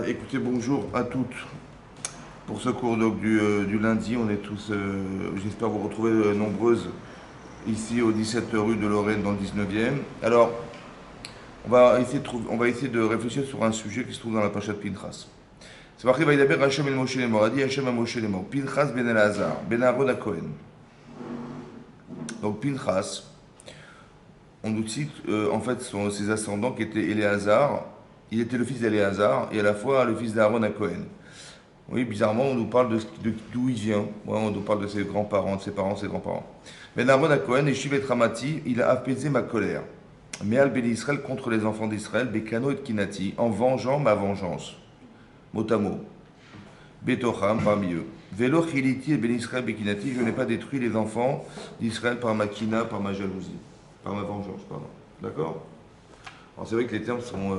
Écoutez, bonjour à toutes. Pour ce cours donc, du lundi, on est tous, j'espère vous retrouver nombreuses ici au 17 rue de Lorraine dans le 19e. Alors, on va essayer de réfléchir sur un sujet qui se trouve dans la Pacha de Pinchas. C'est marqué Vaïdaber Hachem el Moshe Lemor, a dit Hachem à Moshe Lemor, Pinchas ben Elazar, ben Aaron à Cohen. Donc Pinchas, on nous cite en fait ses ascendants qui étaient Éléazar, il était le fils d'Éléazar et à la fois le fils d'Aaron à Cohen. Oui, bizarrement, on nous parle d'où il vient. Ouais, on nous parle de ses grands-parents, de ses parents, ses grands-parents. Ben Aaron à Cohen et Shivet Ramati, il a apaisé ma colère. Méal Ben Israël contre les enfants d'Israël, Bekano et Kinati, en vengeant ma vengeance. Mot à mot. Betocham parmi eux. Vélo Chiliti et Ben Israël Bekinati, je n'ai pas détruit les enfants d'Israël par ma kina, par ma jalousie. Par ma vengeance, pardon. D'accord. Alors c'est vrai que les termes sont.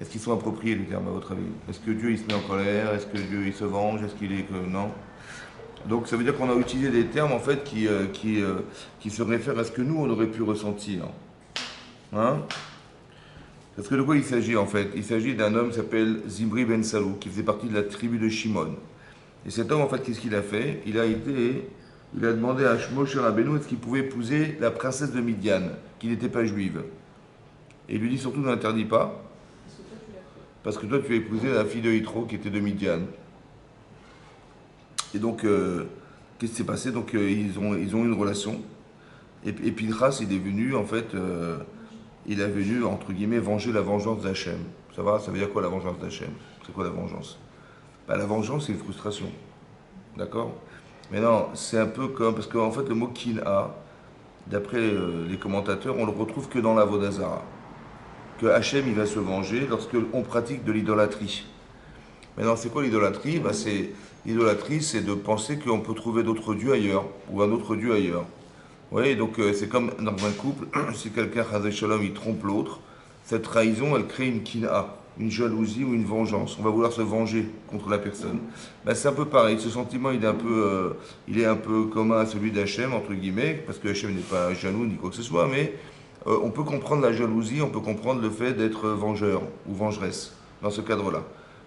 Est-ce qu'ils sont appropriés les termes à votre avis? Est-ce que Dieu il se met en colère? Est-ce que Dieu il se venge? Est-ce qu'il est que. Non. Donc ça veut dire qu'on a utilisé des termes en fait qui se réfèrent à ce que nous on aurait pu ressentir. Hein? Parce que de quoi il s'agit en fait? Il s'agit d'un homme qui s'appelle Zimri Ben Salou, qui faisait partie de la tribu de Shimon. Et cet homme en fait, qu'est-ce qu'il a fait? Il a demandé à Moshe Rabbeinu est-ce qu'il pouvait épouser la princesse de Midian, qui n'était pas juive. Et il lui dit surtout n'interdis pas, parce que toi tu as épousé la fille de Yitro qui était de Midian. Et donc, qu'est-ce qui s'est passé? Donc, ils ont eu une relation. Et Pinchas, il est venu, en fait, il est venu, entre guillemets, venger la vengeance d'Hachem. Ça va? Ça veut dire quoi la vengeance d'Hachem? C'est quoi la vengeance? La vengeance, c'est une frustration. D'accord? Mais non, c'est un peu comme. Parce qu'en fait, le mot kin'a, d'après les commentateurs, on le retrouve que dans la Vodazara. Que Hachem, il va se venger lorsque on pratique de l'idolâtrie. Maintenant, c'est quoi l'idolâtrie? L'idolâtrie, c'est de penser qu'on peut trouver d'autres dieux ailleurs, ou un autre dieu ailleurs. Oui, donc c'est comme dans un couple, si quelqu'un, Chazé Shalom, il trompe l'autre, cette trahison, elle crée une kina, une jalousie ou une vengeance. On va vouloir se venger contre la personne. C'est un peu pareil, ce sentiment, il est un peu commun à celui d'Hachem, entre guillemets, parce que Hachem n'est pas jaloux ni quoi que ce soit, mais on peut comprendre la jalousie, on peut comprendre le fait d'être vengeur ou vengeresse dans ce cadre-là.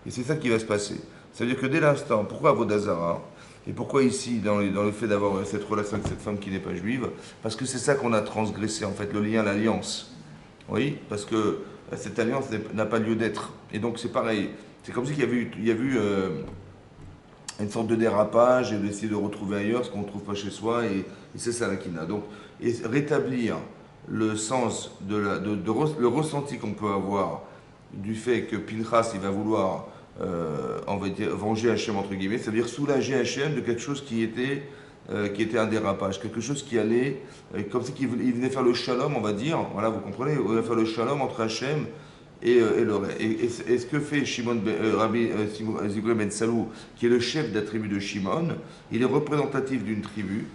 Et c'est ça qui va se passer. Ça veut dire que dès l'instant, pourquoi Avodazara et pourquoi ici, dans le fait d'avoir cette relation avec cette femme qui n'est pas juive? Parce que c'est ça qu'on a transgressé, en fait, le lien, l'alliance. Oui, parce que cette alliance n'a pas lieu d'être. Et donc c'est pareil. C'est comme s'il y avait eu une sorte de dérapage et d'essayer de retrouver ailleurs ce qu'on ne trouve pas chez soi. Et c'est ça la kina. Donc, et rétablir le sens, le ressenti qu'on peut avoir du fait que Pinchas, il va vouloir on va dire, venger Hachem entre guillemets, ça veut dire soulager Hachem de quelque chose qui était un dérapage, quelque chose qui allait, comme si il venait faire le shalom, on va dire, voilà, vous comprenez, il venait faire le shalom entre Hachem et le reste. Et ce que fait Rabbi Zimri Ben Salou, qui est le chef de la tribu de Shimon, il est représentatif d'une tribu,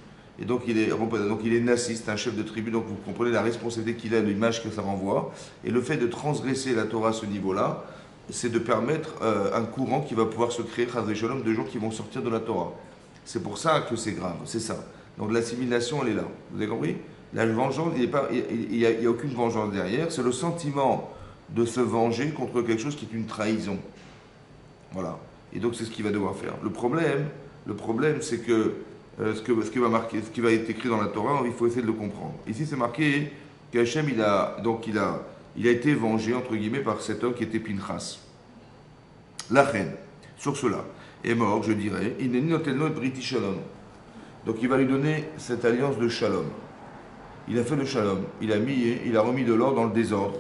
et donc il est nassiste, un chef de tribu, donc vous comprenez la responsabilité qu'il a, l'image que ça renvoie, et le fait de transgresser la Torah à ce niveau-là, c'est de permettre un courant qui va pouvoir se créer, Chazé Shalom, de gens qui vont sortir de la Torah. C'est pour ça que c'est grave, c'est ça. Donc l'assimilation, elle est là. Vous avez compris? La vengeance, il n'y a aucune vengeance derrière, c'est le sentiment de se venger contre quelque chose qui est une trahison. Voilà. Et donc c'est ce qu'il va devoir faire. Le problème c'est que, ce qui va être écrit dans la Torah, il faut essayer de le comprendre. Ici c'est marqué qu'Hachem, il a été vengé, entre guillemets, par cet homme qui était Pinchas. La reine, sur cela, est mort, je dirais, il n'est ni notelno et briti shalom. Donc il va lui donner cette alliance de shalom. Il a fait le shalom, il a remis de l'ordre dans le désordre.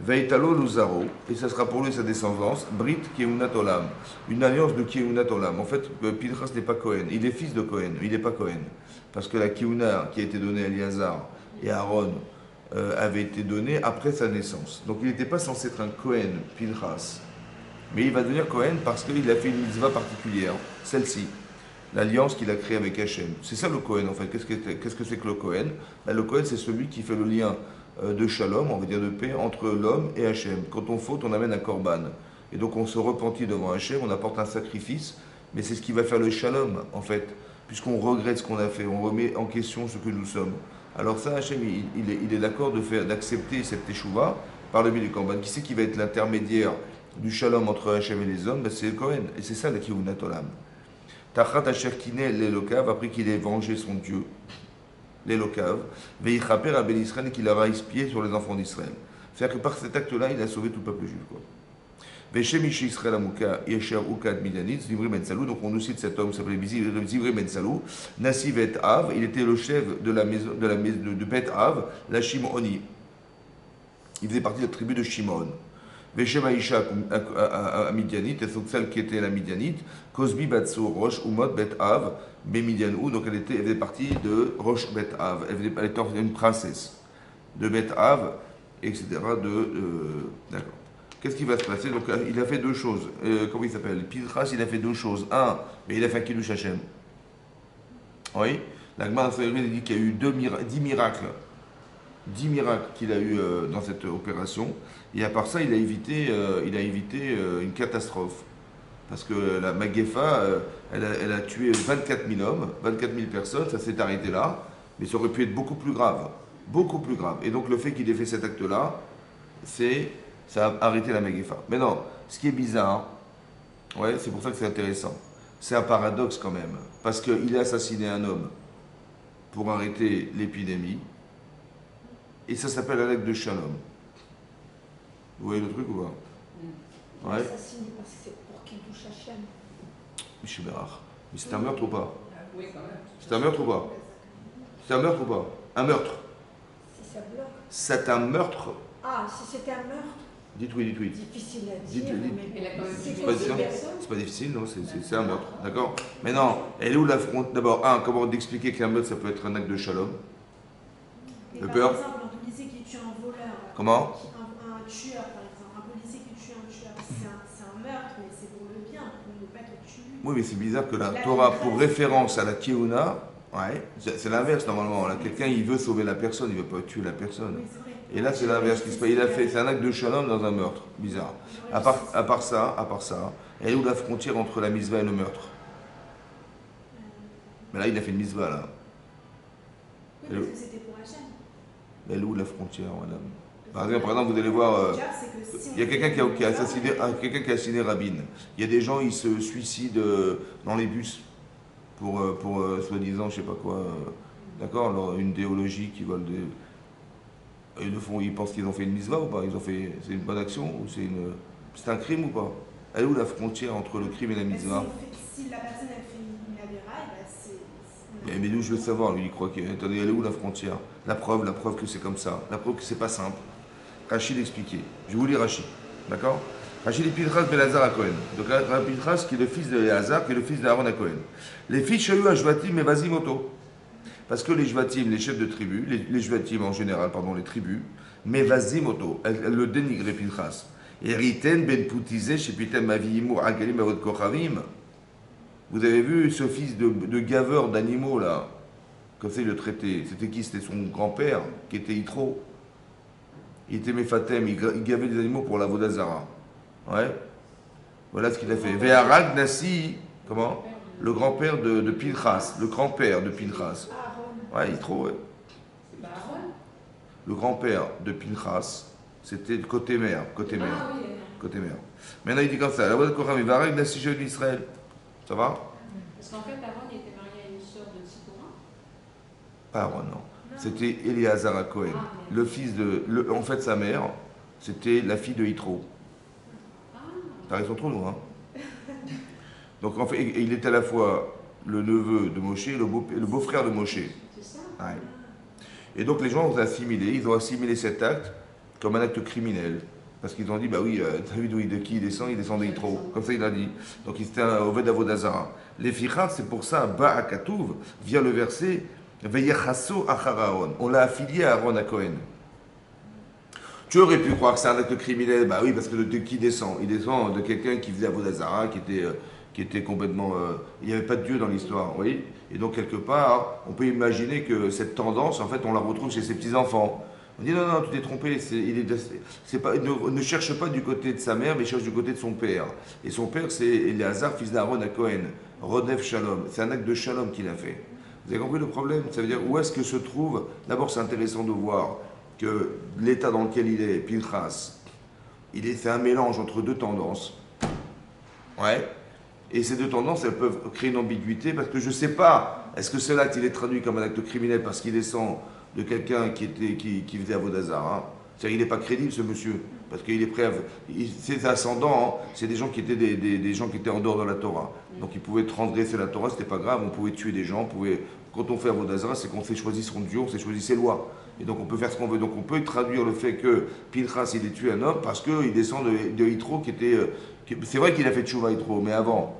Veitalo luzaro, et ça sera pour lui sa descendance, Brit Keunat Olam, une alliance de Keunat Olam. En fait, Pinchas n'est pas Cohen, il est fils de Cohen, il n'est pas Cohen. Parce que la Keuna qui a été donnée à Eliazar et à Aaron avait été donnée après sa naissance. Donc il n'était pas censé être un Cohen, Pinchas. Mais il va devenir Cohen parce qu'il a fait une mitzvah particulière, celle-ci, l'alliance qu'il a créée avec Hachem. C'est ça le Cohen en fait. Qu'est-ce que c'est que le Cohen? Le Cohen, c'est celui qui fait le lien de shalom, on va dire de paix, entre l'homme et Hachem. Quand on faute, on amène un korban. Et donc on se repentit devant Hachem, on apporte un sacrifice, mais c'est ce qui va faire le shalom en fait, puisqu'on regrette ce qu'on a fait, on remet en question ce que nous sommes. Alors ça, Hachem, il est d'accord d'accepter cette teshuva par le biais du korban. Qui c'est qui va être l'intermédiaire du shalom entre Hachem et les hommes, ben, c'est le Kohen. Et c'est ça la Kivunat Olam. Tachat Asher Kineh l'Elokav, après qu'il ait vengé son Dieu, l'Elokav, Veichaper à Ben Israël, qu'il aura expié sur les enfants d'Israël. C'est-à-dire que par cet acte-là, il a sauvé tout le peuple juif. Quoi. Veshem Ishi Israël Amouka, Yesher Ukad Midianit, Zivri Ben Salou, donc on nous cite cet homme qui s'appelait Zivri Ben Salou, Nassi Bet Av, il était le chef de la maison de Bet Av, la Shimoni. Il faisait partie de la tribu de Shimon. Veshem Aisha à Midianit, et donc celle qui était la Midianite, Kozbi Batso Rosh Umot Bet Av, Bemidianou, donc elle faisait partie de Rosh Bet Av, elle était une princesse de Bet Av, etc. D'accord. Qu'est-ce qui va se passer? Donc il a fait deux choses. Comment il s'appelle? Pinchas, il a fait deux choses. Un, mais il a fait un Kiddush Hashem. Oui. La Gemara dit qu'il y a eu 10 miracles. 10 miracles qu'il a eu dans cette opération. Et à part ça, il a évité une catastrophe. Parce que la Magefa, elle a tué 24 000 hommes, 24 000 personnes, ça s'est arrêté là. Mais ça aurait pu être beaucoup plus grave. Beaucoup plus grave. Et donc le fait qu'il ait fait cet acte-là, ça a arrêté la Magefa. Mais non, ce qui est bizarre, ouais, c'est pour ça que c'est intéressant. C'est un paradoxe quand même. Parce qu'il a assassiné un homme pour arrêter l'épidémie. Et ça s'appelle un acte de shalom. Vous voyez le truc ou pas? Ouais. Assassiné parce que c'est pour qu'il touche Hachem. Michel Bérard. Mais c'est un meurtre ou pas? Oui, quand même. C'est un meurtre ou pas? C'est un meurtre ou pas? Un meurtre. Si ça bloque. C'est un meurtre. Ah, si c'était un meurtre. Dites oui, dites oui. Difficile à dire. C'est pas difficile, non, c'est un meurtre, d'accord? Mais non, elle est où la frontière? D'abord, comment d'expliquer qu'un meurtre, ça peut être un acte de shalom? Le peur. Par exemple, un policier qui tue un voleur. Comment? Un tueur, par exemple. Un policier qui tue un tueur. C'est un meurtre, mais c'est pour le bien. On ne veut pas qu'il tue. Oui, mais c'est bizarre que la Torah, pour référence à la Kihuna, ouais, c'est l'inverse normalement. Là, quelqu'un, il veut sauver la personne, il ne veut pas tuer la personne. Oui, c'est vrai. Et là, c'est l'inverse qui se passe. C'est un acte de shalom dans un meurtre. Bizarre. À part ça, elle est où la frontière entre la misva et le meurtre? Mais là, il a fait une misva, là. Oui, parce que c'était pour Hachem. Elle est où la frontière, madame? Par exemple, vous allez voir, il y a quelqu'un qui a assassiné Rabin. Il y a des gens, ils se suicident dans les bus pour soi-disant, je sais pas quoi, d'accord, une idéologie qui veulent des... Ils pensent qu'ils ont fait une misva ou pas? C'est une bonne action ou c'est un crime ou pas? Elle est où la frontière entre le crime et la misva? Si la personne a fait une avéra, c'est... Mais nous, je veux savoir, lui, il croit qu'il... Attendez, elle est où la frontière? La preuve que c'est comme ça. La preuve que c'est pas simple. Rachid expliquait. Je vais vous lire Rachid. D'accord? Rachid est Pinchas ben Elazar à Cohen. Donc Pinchas qui est le fils de Elazar, qui est le fils d'Aaron à Cohen. Les fils Shahu à Shvatim et Vazimoto. Parce que les Shvatim, les chefs de tribu, les Shvatim en général, pardon, les tribus, mais Vazimoto, elles le dénigraient Pinchas. Et Riten ben Poutizé, Shepitem Aviyimur Agalim Avod Kochavim. Vous avez vu ce fils de gaveur d'animaux là? Comme ça il le traitait. C'était qui? C'était son grand-père qui était Yitro. Il était Mefatem, il gavait des animaux pour la Vodazara. Ouais. Voilà ce qu'il a fait. Ve'arag Nassi, comment? Le grand-père de Pinchas. Le grand-père de Pinchas. Ouais, Yitro, ouais. Le grand-père de Pinchas, c'était côté mère. Côté mère. Maintenant il dit comme ça. La Vodazara Kocham, Ve'arag Nassi Sheu d'Israël. Ça va? Parce qu'en fait, avant, il était marié à une sœur de Tzipora. Pas Aaron, non. C'était Eliazar à Cohen. Le fils de. En fait, sa mère, c'était la fille de Yitro. T'as raison trop, nous, hein. Donc, en fait, il était à la fois le neveu de Moshe et le beau-frère de Moshe. C'est ça? Ouais. Et donc, les gens ont assimilé cet acte comme un acte criminel. Parce qu'ils ont dit, bah oui, t'as vu de qui il descend? Il descend de Yitro. Comme ça, il a dit. Donc, il était un Oved Avodazara. Les Fichas, c'est pour ça, Ba'akatouv, via le verset, Veyechasso achar Aaron. On l'a affilié à Aaron à Cohen. Tu aurais pu croire que c'est un acte criminel. Bah oui, parce que de qui descend? Il descend de quelqu'un qui faisait Avodazara, qui était complètement... il n'y avait pas de Dieu dans l'histoire, vous voyez? Et donc, quelque part, on peut imaginer que cette tendance, en fait, on la retrouve chez ses petits-enfants. On dit non, tu t'es trompé, ne cherche pas du côté de sa mère, mais cherche du côté de son père. Et son père, c'est Eliazar, fils d'Aaron à Cohen. Rodef Shalom. C'est un acte de Shalom qu'il a fait. Vous avez compris le problème? Ça veut dire où est-ce que se trouve... D'abord, c'est intéressant de voir que l'état dans lequel il est, Pinchas, c'est un mélange entre deux tendances. Ouais. Et ces deux tendances, elles peuvent créer une ambiguïté parce que je ne sais pas, est-ce que cet acte, il est traduit comme un acte criminel parce qu'il descend de quelqu'un qui faisait Avodazara, hein. C'est-à-dire qu'il n'est pas crédible, ce monsieur, parce qu'il est prêt à... Ses ascendants, hein, c'est des gens qui étaient des gens qui étaient en dehors de la Torah. Donc ils pouvaient transgresser la Torah, c'était pas grave, on pouvait tuer des gens, quand on fait Avodazara, c'est qu'on s'est choisi son Dieu, on s'est choisi ses lois. Et donc on peut faire ce qu'on veut. Donc on peut traduire le fait que Pinchas, il ait tué un homme parce qu'il descend de Yitro qui était... c'est vrai qu'il a fait Tchouva Yitro, mais avant...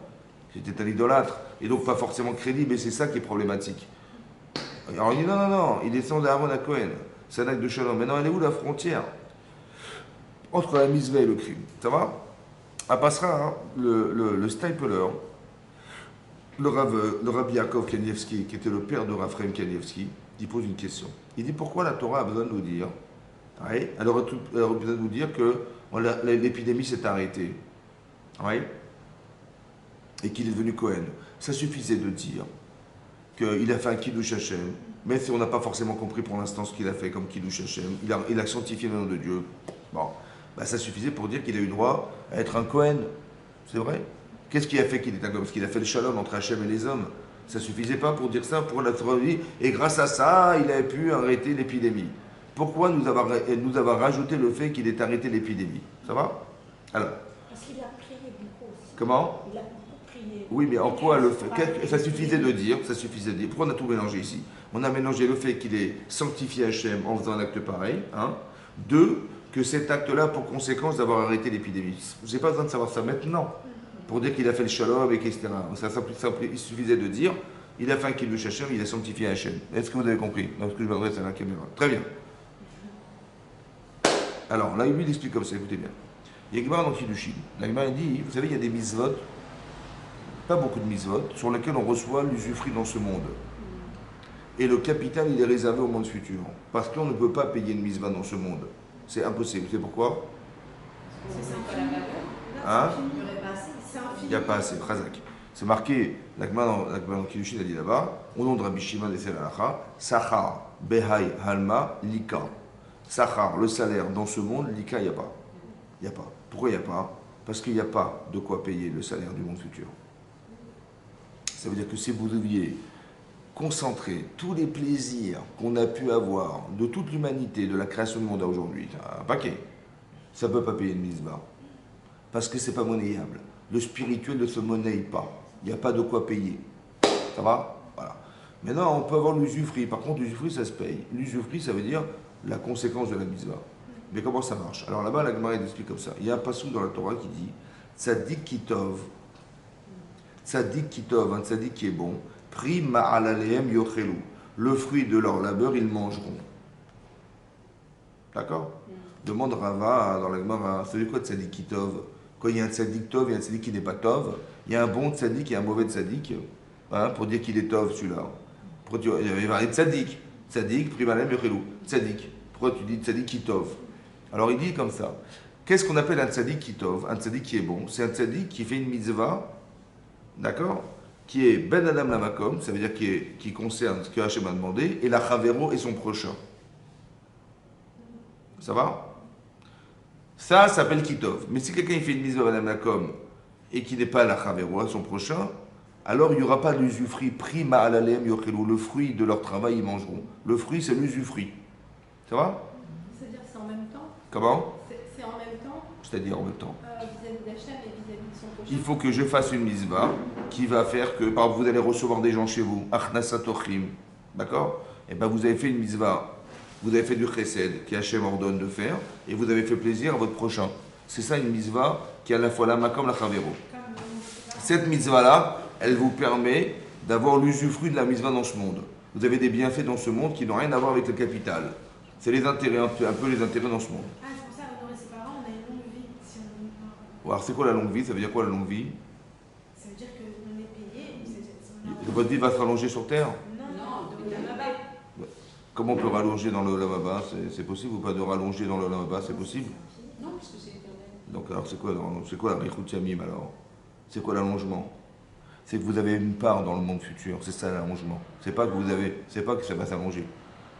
C'était un idolâtre, et donc pas forcément crédible, et c'est ça qui est problématique. Alors il dit non, il descend d'Aaron à Cohen, c'est un acte de shalom. Maintenant, elle est où la frontière entre la misva et le crime? Ça va? À Passera, hein, le Stipler, le Rabbi Yaakov Kanievski, qui était le père de Raphaël Kanievski, il pose une question. Il dit pourquoi la Torah a besoin de nous dire, ouais, elle aurait besoin de nous dire que l'épidémie s'est arrêtée. Ouais, et qu'il est devenu Cohen. Ça suffisait de dire qu'il a fait un Kiddush Hashem, mais si on n'a pas forcément compris pour l'instant ce qu'il a fait comme Kiddush Hashem, il a sanctifié le nom de Dieu. Bon, bah ça suffisait pour dire qu'il a eu droit à être un Cohen. C'est vrai. Qu'est-ce qui a fait qu'il est un Cohen? Parce qu'il a fait le shalom entre Hashem et les hommes. Ça suffisait pas pour dire ça, pour la vie. Et grâce à ça, il a pu arrêter l'épidémie. Pourquoi nous avoir rajouté le fait qu'il ait arrêté l'épidémie? Ça va? Alors. Parce qu'il a prié beaucoup aussi. Comment? Il a beaucoup prié. Oui, mais en quoi le fait? Ça suffisait de dire, pourquoi on a tout mélangé ici? On a mélangé le fait qu'il ait sanctifié Hachem en faisant un acte pareil, hein. Deux, que cet acte-là a pour conséquence d'avoir arrêté l'épidémie. Je n'ai pas besoin de savoir ça maintenant, pour dire qu'il a fait le shalom, etc. Il suffisait de dire, il a fait un kiddush Hachem, il a sanctifié Hachem. Est-ce que vous avez compris? Parce que je m'adresse à la caméra. Très bien. Alors, là, lui, il explique comme ça, écoutez bien. Il y a Gemara dans Kiddushin. La Gemara dit, vous savez, il y a des mitzvot, pas beaucoup de mitzvot, sur lesquels on reçoit l'usufruit dans ce monde. Et le capital, il est réservé au monde futur. Parce qu'on ne peut pas payer une mitzvah dans ce monde. C'est impossible. C'est pourquoi? C'est pas la valeur. Hein? Il n'y aurait pas assez. C'est infini. Il n'y a pas assez. Chazak. C'est marqué, la Gemara dans Kiddushin a dit là-bas, au nom de Rabbi Shimon et Sel Halacha, Sachar, Behai, Halma, Lika. Sachar, le salaire dans ce monde, Lika, il n'y a pas. Il n'y a pas. Pourquoi il n'y a pas? Parce qu'il n'y a pas de quoi payer le salaire du monde futur. Ça veut dire que si vous deviez concentrer tous les plaisirs qu'on a pu avoir de toute l'humanité, de la création du monde à aujourd'hui, un paquet, ça ne peut pas payer une mitzvah. Parce que ce n'est pas monnayable. Le spirituel ne se monnaie pas. Il n'y a pas de quoi payer. Ça va? Voilà. Maintenant, on peut avoir l'usufruit. Par contre, l'usufruit, ça se paye. L'usufruit, ça veut dire la conséquence de la mitzvah. Mais comment ça marche? Alors là-bas, la Gemara explique comme ça. Il y a un passage dans la Torah qui dit Tzadik kitov. Tzadik kitov, un tzadik qui est bon. Pri ma'alalehem yochelu. Le fruit de leur labeur, ils mangeront. D'accord? Demande Rava dans la Gemara, ça veut dire quoi tzadik kitov? Quand il y a un tzadik tov et un tzadik qui n'est pas tov, il y a un bon tzadik et un mauvais tzadik, hein, pour dire qu'il est tov celui-là. Il va être tzadik. Tzadik, pri ma'alalehem yochelu. Tzadik. Pourquoi tu dis tzadik kitov? Alors il dit comme ça. Qu'est-ce qu'on appelle un tzadik kitov? Un tzadik qui est bon. C'est un tzadik qui fait une mitzvah, d'accord? Qui est ben adam lamakom, ça veut dire qui concerne ce que Hachem a demandé, et la chavero et son prochain. Ça va? Ça s'appelle kitov. Mais si quelqu'un fait une mitzvah ben adam lamakom et qui n'est pas la chavero à son prochain, alors il n'y aura pas d'usufruit. Prima alalem yochelu. Le fruit de leur travail, ils mangeront. Le fruit, c'est l'usufruit. Ça va? C'est-à-dire que c'est en même temps. Comment? C'est en même temps. C'est-à-dire en même temps. Vis-à-vis d'Hachem et vis-à-vis de son prochain. Il faut que je fasse une mitzvah qui va faire que, par exemple, vous allez recevoir des gens chez vous, achnasatochim, d'accord? Et bien vous avez fait une mitzvah, vous avez fait du chesed, qui Hachem ordonne de faire, et vous avez fait plaisir à votre prochain. C'est ça une mitzvah qui est à la fois la makom, la chavero. Cette mitzvah-là, elle vous permet d'avoir l'usufruit de la mitzvah dans ce monde. Vous avez des bienfaits dans ce monde qui n'ont rien à voir avec le capital. C'est les intérêts, un peu les intérêts dans ce monde. Ah, c'est pour ça honorer ses parents, on a une longue vie si on honore. Alors c'est quoi la longue vie? Ça veut dire quoi la longue vie? Ça veut dire qu'on est payé. Votre vie va se rallonger sur Terre? Non, de là-bas. Comment on peut rallonger dans le lamaba? C'est possible ou pas de rallonger dans le lamaba? C'est possible? Non, puisque c'est éternel. Donc alors c'est quoi la Rikhut Yamim alors? C'est quoi l'allongement? C'est que vous avez une part dans le monde futur, c'est ça l'allongement. C'est pas que ça va s'allonger.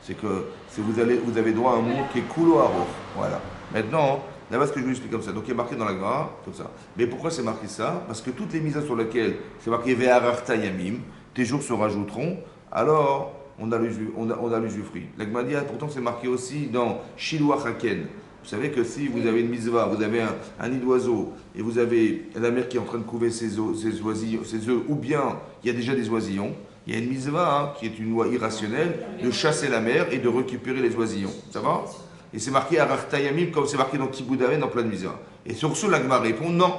C'est que vous avez droit à un monde qui est coulo à roh. Voilà. Maintenant, Là-bas, ce que je vous explique comme ça. Donc, il est marqué dans la Gemara, comme ça. Mais pourquoi c'est marqué ça? Parce que toutes les mises sur lesquelles c'est marqué Ve'ararta yamim, tes jours se rajouteront, alors on a l'usufruit. La Gemara dit, pourtant, c'est marqué aussi dans Shiluach Haken. Vous savez que si vous avez une mitzvah, vous avez un nid d'oiseau, et vous avez la mère qui est en train de couver ses œufs, ou bien il y a déjà des oisillons, il y a une mitzvah qui est une loi irrationnelle de chasser la mère et de récupérer les oisillons. Ça va? Et c'est marqué Ararta Yamim comme c'est marqué dans Kibud Aven dans plein de mitzvahs. Et sur ce, l'Agma répond non.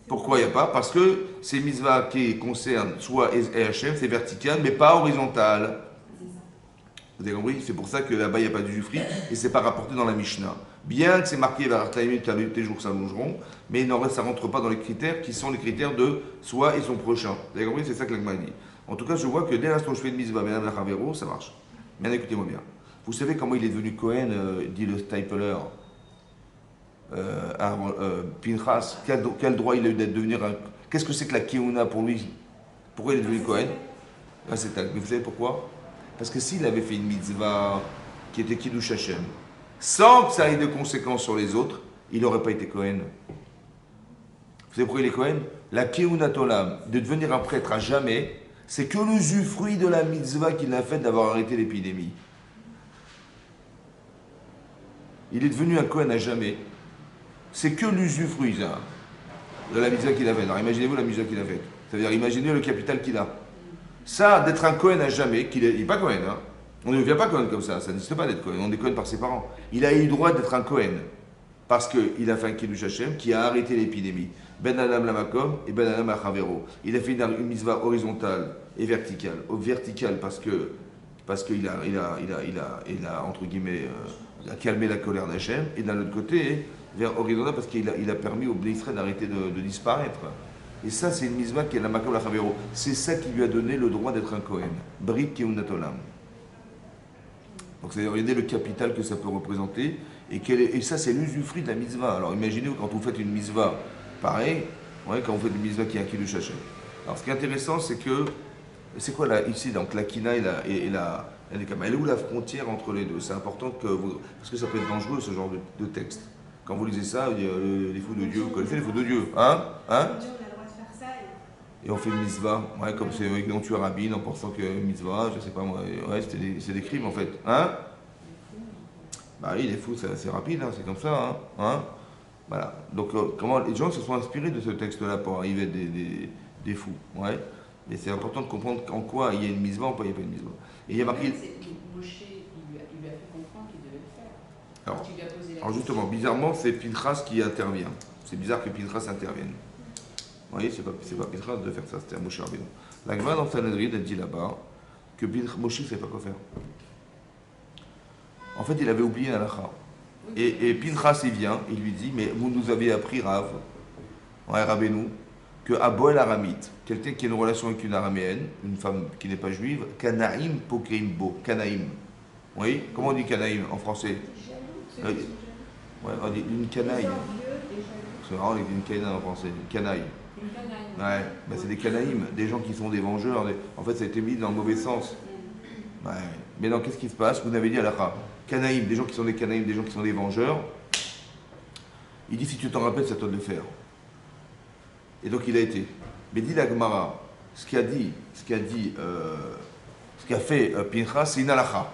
Pourquoi il n'y a pas? Parce que ces mitzvahs qui concernent soit Hachem, c'est vertical, mais pas horizontal. Vous avez compris? C'est pour ça que là-bas, il n'y a pas d'usufruit et c'est pas rapporté dans la Mishnah. Bien que c'est marqué Ararta Yamim, tes jours s'allongeront, mais ça ne rentre pas dans les critères qui sont les critères de soi et son prochain. Vous avez compris? C'est ça que l'Agma dit. En tout cas, je vois que dès l'instant où je fais une mitzvah, Madame la Chavero, ça marche. Bien, écoutez-moi bien. Vous savez comment il est devenu Cohen, dit le Stapler, Pinchas, quel droit il a eu d'être devenir un... Qu'est-ce que c'est que la Keuna pour lui? Pourquoi il est devenu Cohen? Mais vous savez pourquoi? Parce que s'il avait fait une mitzvah qui était Kiddush Hashem, sans que ça ait de conséquences sur les autres, il n'aurait pas été Cohen. Vous savez pourquoi il est Cohen? La Keuna Tolam, de devenir un prêtre à jamais, c'est que l'usufruit de la mitzvah qu'il a faite d'avoir arrêté l'épidémie. Il est devenu un Cohen à jamais. C'est que l'usufruit de la mitzvah qu'il a faite. Alors imaginez-vous la mitzvah qu'il a faite. C'est-à-dire imaginez le capital qu'il a. Ça, d'être un Cohen à jamais, il n'est pas Cohen. On ne devient pas Cohen comme ça n'existe pas d'être Cohen. On est Cohen par ses parents. Il a eu le droit d'être un Cohen. Parce qu'il a fait un Kiddush Hashem qui a arrêté l'épidémie. Ben Adam la Makom et Ben Adam la Chavero. Il a fait une mitzvah horizontale et verticale. Verticale parce qu'il a entre guillemets, il a calmé la colère d'Hachem. Et d'un autre côté, vers horizontal parce qu'il a permis au Bnei Israël d'arrêter de disparaître. Et ça, c'est une mitzvah qui est la Makom la Chavero. C'est ça qui lui a donné le droit d'être un Cohen. Brit Keunat Olam. Donc, c'est regardez le capital que ça peut représenter. Et ça, c'est l'usufruit de la mitzvah. Alors, imaginez quand vous faites une mitzvah, pareil, quand vous faites une mitzvah qui est un Kiddush Hashem. Alors, ce qui est intéressant, c'est que, c'est quoi là, ici, donc la Kina et la Nekama, elle est où la frontière entre les deux? C'est important que vous, parce que ça peut être dangereux, ce genre de texte. Quand vous lisez ça, il y a les fous de Dieu, vous connaissez les fous de Dieu, hein? Dieu, on a le droit de faire ça. Et on fait une mitzvah, comme c'est avec on tue un rabbin en pensant que mitzvah, je sais pas moi, c'est des crimes en fait, hein? Bah oui, les fous, c'est rapide, c'est comme ça, hein? Voilà. Donc, comment les gens se sont inspirés de ce texte-là pour arriver des fous, ouais? Et c'est important de comprendre en quoi il y a une mitzvah, en quoi il n'y a pas une mitzvah. Et il y a marqué. Moshe, il lui a fait comprendre qu'il devait le faire. Alors justement, bizarrement, c'est Pinchas qui intervient. C'est bizarre que Pinchas intervienne. Vous voyez, c'est pas Pinchas de faire ça, c'était un Moshe Rabbeinu. La Gemara dans Sanhedrin, elle dit là-bas que Moshe ne savait pas quoi faire. En fait, il avait oublié l'halakha. Et Pinchas, il vient, il lui dit, mais vous nous avez appris, Rav, Rabbeinu, que Aboel Aramite, quelqu'un qui a une relation avec une araméenne, une femme qui n'est pas juive, Kanaïm Pokrimbo, Kanaïm. Oui, comment on dit Kanaïm en français? Ouais, on dit une canaille. C'est marrant, une canaille en français, une canaille. Ouais, ben c'est des canaïmes, des gens qui sont des vengeurs. En fait, ça a été mis dans le mauvais sens. Ouais. Mais non, qu'est-ce qui se passe? Vous avez dit à la Canaïm, des gens qui sont des canaïmes, des gens qui sont des vengeurs. Il dit si tu t'en rappelles, c'est à toi de le faire. Et donc il a été. Mais dit la Gemara, ce qu'a fait Pinchas, c'est une halakha.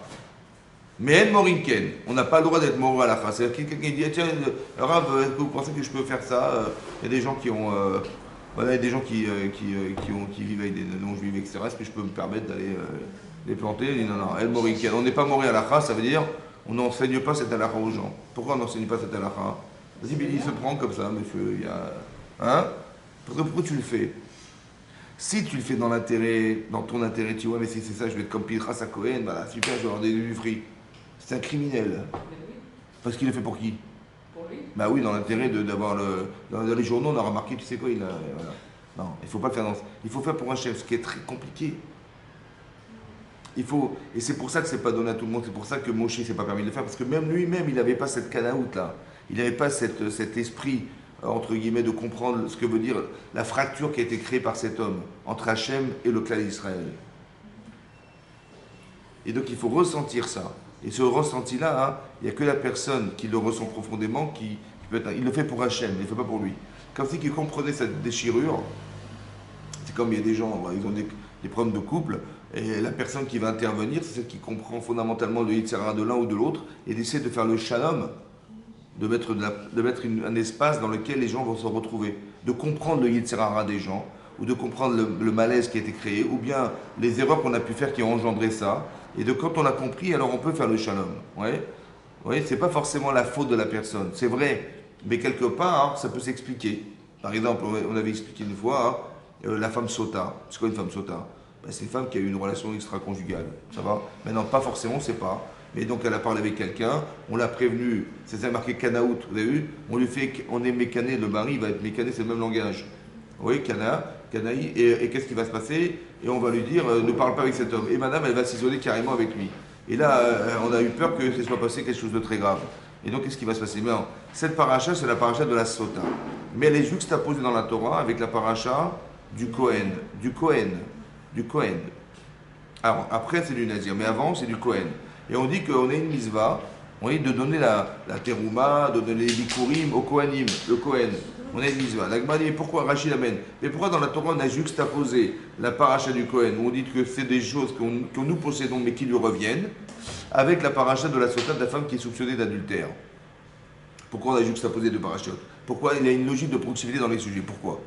Mais en morinken, on n'a pas le droit d'être mort à halakha. C'est-à-dire quelqu'un qui dit tiens, Rav, est-ce que vous pensez que je peux faire ça? Il y a des gens qui ont. Voilà, il y a des gens qui vivent avec des non-juifs, etc. Est-ce que je peux me permettre d'aller les planter? Il dit non, El morinken. On n'est pas mort à halakha, ça veut dire on n'enseigne pas cette halakha aux gens. Pourquoi on n'enseigne pas cette halakha? Vas-y, il se prend comme ça, monsieur. Il y a. Hein? Pourquoi tu le fais? Si tu le fais dans ton intérêt, tu vois, mais si c'est ça, je vais être comme Pinchas à Cohen, bah super, je vais avoir du fric. C'est un criminel. Parce qu'il le fait pour qui? Pour lui. Bah oui, dans l'intérêt d'avoir dans les journaux, on a remarqué, tu sais quoi, voilà. Non, il ne faut pas le faire il faut faire pour un chef, ce qui est très compliqué. Et c'est pour ça que c'est pas donné à tout le monde, c'est pour ça que Moshe ne s'est pas permis de le faire, parce que même lui-même, il n'avait pas cette canaout là. Il n'avait pas cet esprit, entre guillemets, de comprendre ce que veut dire la fracture qui a été créée par cet homme entre Hachem et le clan d'Israël. Et donc il faut ressentir ça. Et ce ressenti-là, il n'y a que la personne qui le ressent profondément qui Il le fait pour Hachem, il ne le fait pas pour lui. Comme si il comprenait cette déchirure, c'est comme il y a des gens, ils ont des problèmes de couple, et la personne qui va intervenir, c'est celle qui comprend fondamentalement le Yetzer Hara de l'un ou de l'autre, et d'essayer de faire le shalom, de mettre, un espace dans lequel les gens vont se retrouver, de comprendre le Yetzer Hara des gens, ou de comprendre le malaise qui a été créé, ou bien les erreurs qu'on a pu faire qui ont engendré ça, et de quand on a compris, alors on peut faire le shalom. Ouais. Oui, c'est pas forcément la faute de la personne, c'est vrai, mais quelque part, ça peut s'expliquer. Par exemple, on avait expliqué une fois, la femme sota. C'est quoi une femme sota? Ben, c'est une femme qui a eu une relation extra-conjugale, ça va? Maintenant, pas forcément, on ne sait pas. Mais donc, elle a parlé avec quelqu'un, on l'a prévenu, c'est marqué Kanaout, vous avez vu? On est mécané, le mari va être mécané, c'est le même langage. Oui, Kanaï, et qu'est-ce qui va se passer? Et on va lui dire, ne parle pas avec cet homme. Et madame, elle va s'isoler carrément avec lui. Et là, on a eu peur que ce soit passé quelque chose de très grave. Et donc, qu'est-ce qui va se passer? Non, cette paracha, c'est la paracha de la Sota. Mais elle est juxtaposée dans la Torah avec la paracha du Kohen. Du Kohen. Alors, après, c'est du Nazir, mais avant, c'est du Kohen. Et on dit qu'on a une misva, on dit de donner la terouma, de donner les bikurim au Kohanim, le Kohen. On a une misva. L'Agma dit, pourquoi Rachid amène? Mais pourquoi dans la Torah, on a juxtaposé la paracha du Kohen, où on dit que c'est des choses que nous possédons, mais qui lui reviennent, avec la paracha de la Sota de la femme qui est soupçonnée d'adultère? Pourquoi on a juxtaposé deux parachutes? Pourquoi il y a une logique de proximité dans les sujets? Pourquoi?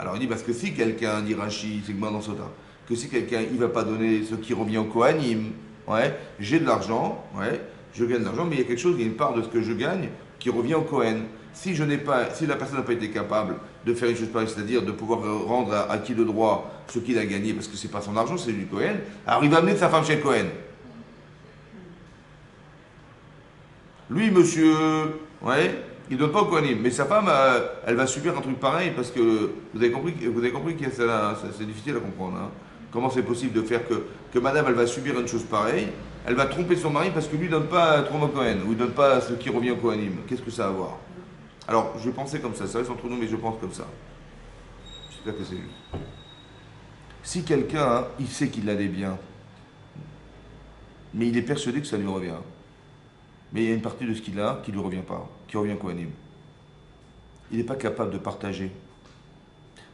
Alors il dit parce que si quelqu'un, dit Rashi, c'est dans Sota, que si quelqu'un il va pas donner ce qui revient au Kohanim, ouais, j'ai de l'argent, ouais, je gagne de l'argent, mais il y a quelque chose, il y a une part de ce que je gagne qui revient au Kohen. Si la personne n'a pas été capable de faire une chose pareille, c'est-à-dire de pouvoir rendre à qui de droit ce qu'il a gagné, parce que c'est pas son argent, c'est du Kohen, alors il va amener sa femme chez le Kohen. Lui, monsieur, ouais, il ne donne pas au Kohanim, mais sa femme, elle va subir un truc pareil parce que vous avez compris que c'est difficile à comprendre. Hein. Comment c'est possible de faire que madame, elle va subir une chose pareille, elle va tromper son mari parce que lui ne donne pas trop au Kohen, ou il ne donne pas ce qui revient au Kohanim. Qu'est-ce que ça a à voir? Alors, je pensais comme ça reste entre nous, mais je pense comme ça. J'espère que c'est lui. Si quelqu'un, hein, il sait qu'il a des biens, mais il est persuadé que ça lui revient, mais il y a une partie de ce qu'il a qui ne lui revient pas, qui revient au Kohanim. Il n'est pas capable de partager,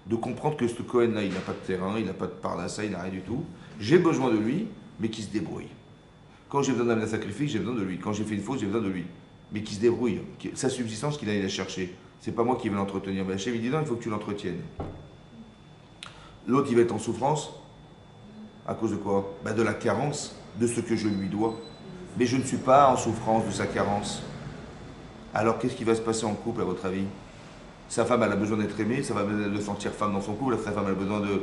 de comprendre que ce Kohen-là, il n'a pas de terrain, il n'a pas de parnassa, il n'a rien du tout. J'ai besoin de lui, mais qui se débrouille. Quand j'ai besoin d'amener un sacrifice, j'ai besoin de lui. Quand j'ai fait une faute, j'ai besoin de lui. Mais qui se débrouille. Sa subsistance qu'il aille la chercher. C'est pas moi qui vais l'entretenir. Mais Hachem, il dit non, il faut que tu l'entretiennes. L'autre, il va être en souffrance. À cause de quoi? De la carence de ce que je lui dois. Mais je ne suis pas en souffrance de sa carence. Alors qu'est-ce qui va se passer en couple à votre avis? Sa femme elle a besoin d'être aimée, ça va de sentir femme dans son couple, sa femme elle a besoin de...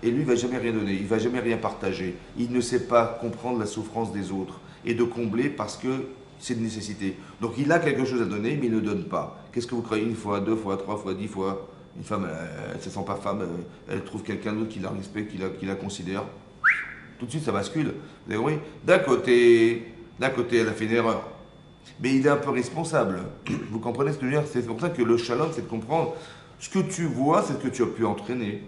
Et lui il ne va jamais rien donner, il ne va jamais rien partager. Il ne sait pas comprendre la souffrance des autres et de combler parce que c'est une nécessité. Donc il a quelque chose à donner mais il ne donne pas. Qu'est-ce que vous croyez? Une fois, deux fois, trois fois, 10 fois? Une femme, elle ne se sent pas femme, elle trouve quelqu'un d'autre qui la respecte, qui la considère. Tout de suite ça bascule. Vous avez compris? D'un côté, elle a fait une erreur. Mais il est un peu responsable. Vous comprenez ce que je veux dire? C'est pour ça que le shalom, c'est de comprendre ce que tu vois, c'est ce que tu as pu entraîner.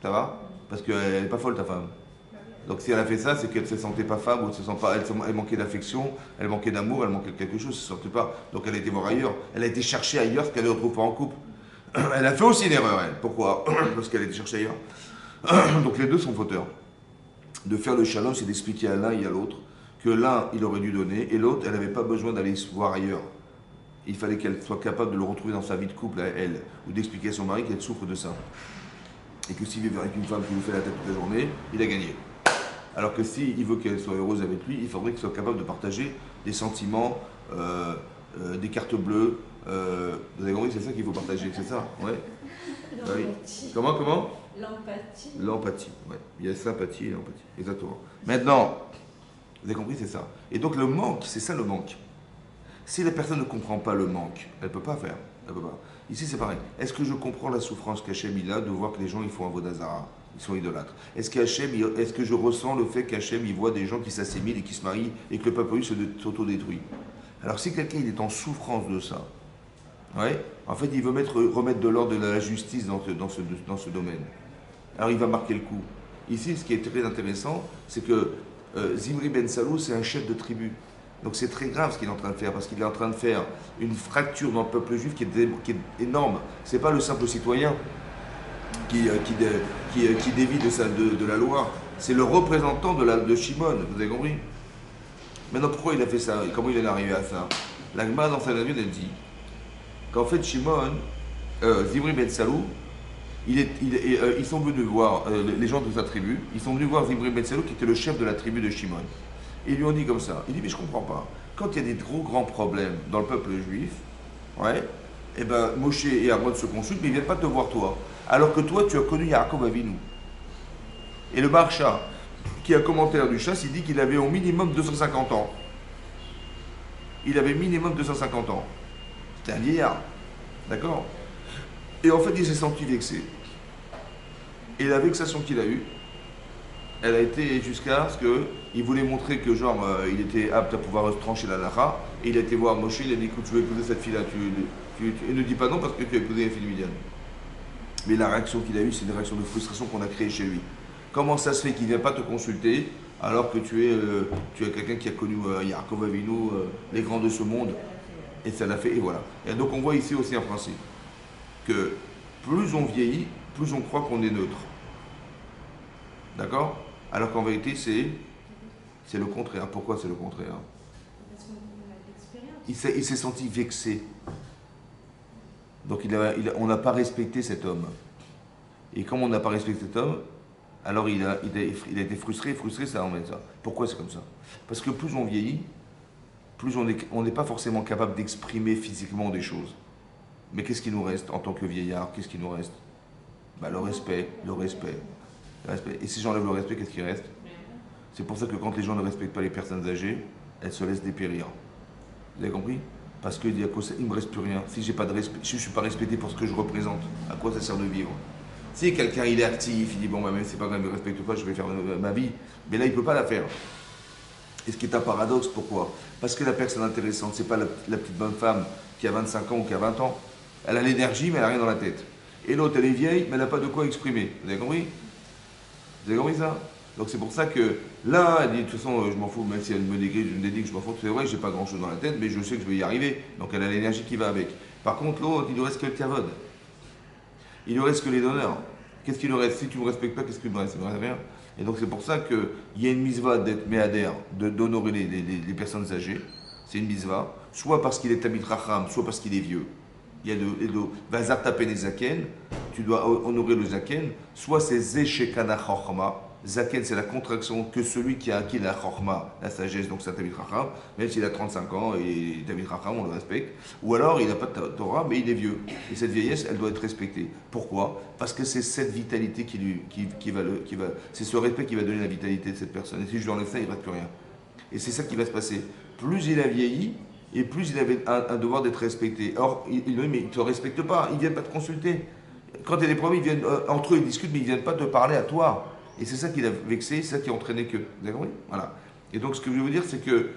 Ça va? Parce qu'elle n'est pas folle, ta femme. Donc si elle a fait ça, c'est qu'elle ne se sentait pas femme, ou elle manquait d'affection, elle manquait d'amour, elle manquait de quelque chose, elle ne se sentait pas. Donc elle a été voir ailleurs. Elle a été chercher ailleurs ce qu'elle ne retrouve pas en couple. Elle a fait aussi une erreur, elle. Pourquoi? Parce qu'elle a été chercher ailleurs. Donc les deux sont fauteurs. De faire le shalom, c'est d'expliquer à l'un et à l'autre que l'un, il aurait dû donner, et l'autre, elle n'avait pas besoin d'aller se voir ailleurs. Il fallait qu'elle soit capable de le retrouver dans sa vie de couple, à elle, ou d'expliquer à son mari qu'elle souffre de ça. Et que s'il vit avec une femme qui lui fait la tête toute la journée, il a gagné. Alors que s'il veut qu'elle soit heureuse avec lui, il faudrait qu'il soit capable de partager des sentiments, des cartes bleues. Vous avez compris, c'est ça qu'il faut partager, c'est ça? Ouais. Oui. Comment L'empathie. L'empathie, ouais. Il y a sympathie et l'empathie, exactement. Maintenant, vous avez compris, c'est ça. Et donc le manque, c'est ça le manque. Si la personne ne comprend pas le manque, elle ne peut pas faire. Elle peut pas. Ici, c'est pareil. Est-ce que je comprends la souffrance qu'Hachem il a de voir que les gens ils font un vodazara, ils sont idolâtres? Est-ce que je ressens le fait qu'Hachem il voit des gens qui s'assimilent et qui se marient et que le peuple s'autodétruit? Alors si quelqu'un il est en souffrance de ça, ouais, en fait il veut remettre de l'ordre de la justice dans ce domaine. Alors il va marquer le coup. Ici, ce qui est très intéressant, c'est que Zimri Ben Salou, c'est un chef de tribu. Donc c'est très grave ce qu'il est en train de faire, parce qu'il est en train de faire une fracture dans le peuple juif qui est énorme. C'est pas le simple citoyen qui dévie de la loi, c'est le représentant de Shimon, vous avez compris? Maintenant, pourquoi il a fait ça? Et comment il est arrivé à ça? La Gemara dans sa Sanhedrin, elle dit qu'en fait, Shimon, Zimri ben Salou, ils sont venus voir, les gens de sa tribu, ils sont venus voir Zimri ben Salou, qui était le chef de la tribu de Shimon. Et ils lui ont dit comme ça. Il dit, mais je comprends pas. Quand il y a des trop grands problèmes dans le peuple juif, ouais, et ben Moshe et Aaron se consultent, mais ils ne viennent pas te voir toi. Alors que toi, tu as connu Yaakov Avinu. Et le Barsha, qui a commentaire du chasse, il dit qu'il avait au minimum 250 ans. Il avait minimum 250 ans. C'était un vieillard. D'accord? Et en fait, il s'est senti vexé. Et la vexation qu'il a eue, elle a été jusqu'à ce qu'il voulait montrer que, genre, il était apte à pouvoir trancher la lara. Et il a été voir Moshe, il a dit, écoute, tu veux épouser cette fille-là, et ne dis pas non parce que tu as épousé la fille de Midian. Mais la réaction qu'il a eue, c'est une réaction de frustration qu'on a créée chez lui. Comment ça se fait qu'il ne vient pas te consulter alors que tu es quelqu'un qui a connu Yaakov Avinu, les grands de ce monde, et ça l'a fait, et voilà. Et donc on voit ici aussi un principe, que plus on vieillit, plus on croit qu'on est neutre. D'accord? Alors qu'en vérité, c'est le contraire. Pourquoi c'est le contraire? Parce qu'on a de l'expérience. Il s'est senti vexé. Donc on n'a pas respecté cet homme. Et comme on n'a pas respecté cet homme, alors il a été frustré, ça emmène ça. Pourquoi c'est comme ça? Parce que plus on vieillit, plus on n'est pas forcément capable d'exprimer physiquement des choses. Mais qu'est-ce qui nous reste en tant que vieillard? Qu'est-ce qui nous reste? Le respect. Et si j'enlève le respect, qu'est-ce qui reste? C'est pour ça que quand les gens ne respectent pas les personnes âgées, elles se laissent dépérir. Vous avez compris? Parce qu'il ne me reste plus rien. Si j'ai pas de respect, si je ne suis pas respecté pour ce que je représente, à quoi ça sert de vivre? Si quelqu'un il est actif, il dit bon, même c'est pas grave, il ne me respecte pas, je vais faire ma vie. Mais là, il ne peut pas la faire. Et ce qui est un paradoxe, pourquoi? Parce que la personne intéressante, c'est pas la petite bonne femme qui a 25 ans ou qui a 20 ans. Elle a l'énergie, mais elle n'a rien dans la tête. Et l'autre, elle est vieille, mais elle n'a pas de quoi exprimer. Vous avez compris? Vous avez compris ça? Donc c'est pour ça que là, elle dit de toute façon, je m'en fous, même si elle me dédie que je m'en fous, c'est vrai, j'ai pas grand chose dans la tête, mais je sais que je vais y arriver. Donc elle a l'énergie qui va avec. Par contre, l'autre, il lui reste que le kavod. Il lui reste que les donneurs. Qu'est-ce qu'il lui reste? Si tu ne me respectes pas, qu'est-ce qu'il me reste? Il ne me reste rien. Et donc c'est pour ça qu'il y a une mitzvah d'être méadère, d'honorer les personnes âgées. C'est une mitzvah. Soit parce qu'il est tamid racham, soit parce qu'il est vieux. Il y a le vazar tapen et zaken, tu dois honorer le zaken. Soit c'est zeshekana chorma. Zaken, c'est la contraction que celui qui a acquis la chorma, la sagesse, donc c'est un tamid racham, même s'il a 35 ans et tamid racham, on le respecte. Ou alors il n'a pas de Torah, mais il est vieux. Et cette vieillesse, elle doit être respectée. Pourquoi? Parce que c'est cette vitalité c'est ce respect qui va donner la vitalité de cette personne. Et si je lui enlève ça, il ne reste plus rien. Et c'est ça qui va se passer. Plus il a vieilli, et plus il avait un devoir d'être respecté. Or, mais il ne te respecte pas, ils ne viennent pas te consulter. Quand il y a des problèmes, ils viennent, entre eux, ils discutent, mais ils ne viennent pas te parler à toi. Et c'est ça qui l'a vexé, c'est ça qui a entraîné que. Vous avez compris? Voilà. Et donc, ce que je veux vous dire, c'est que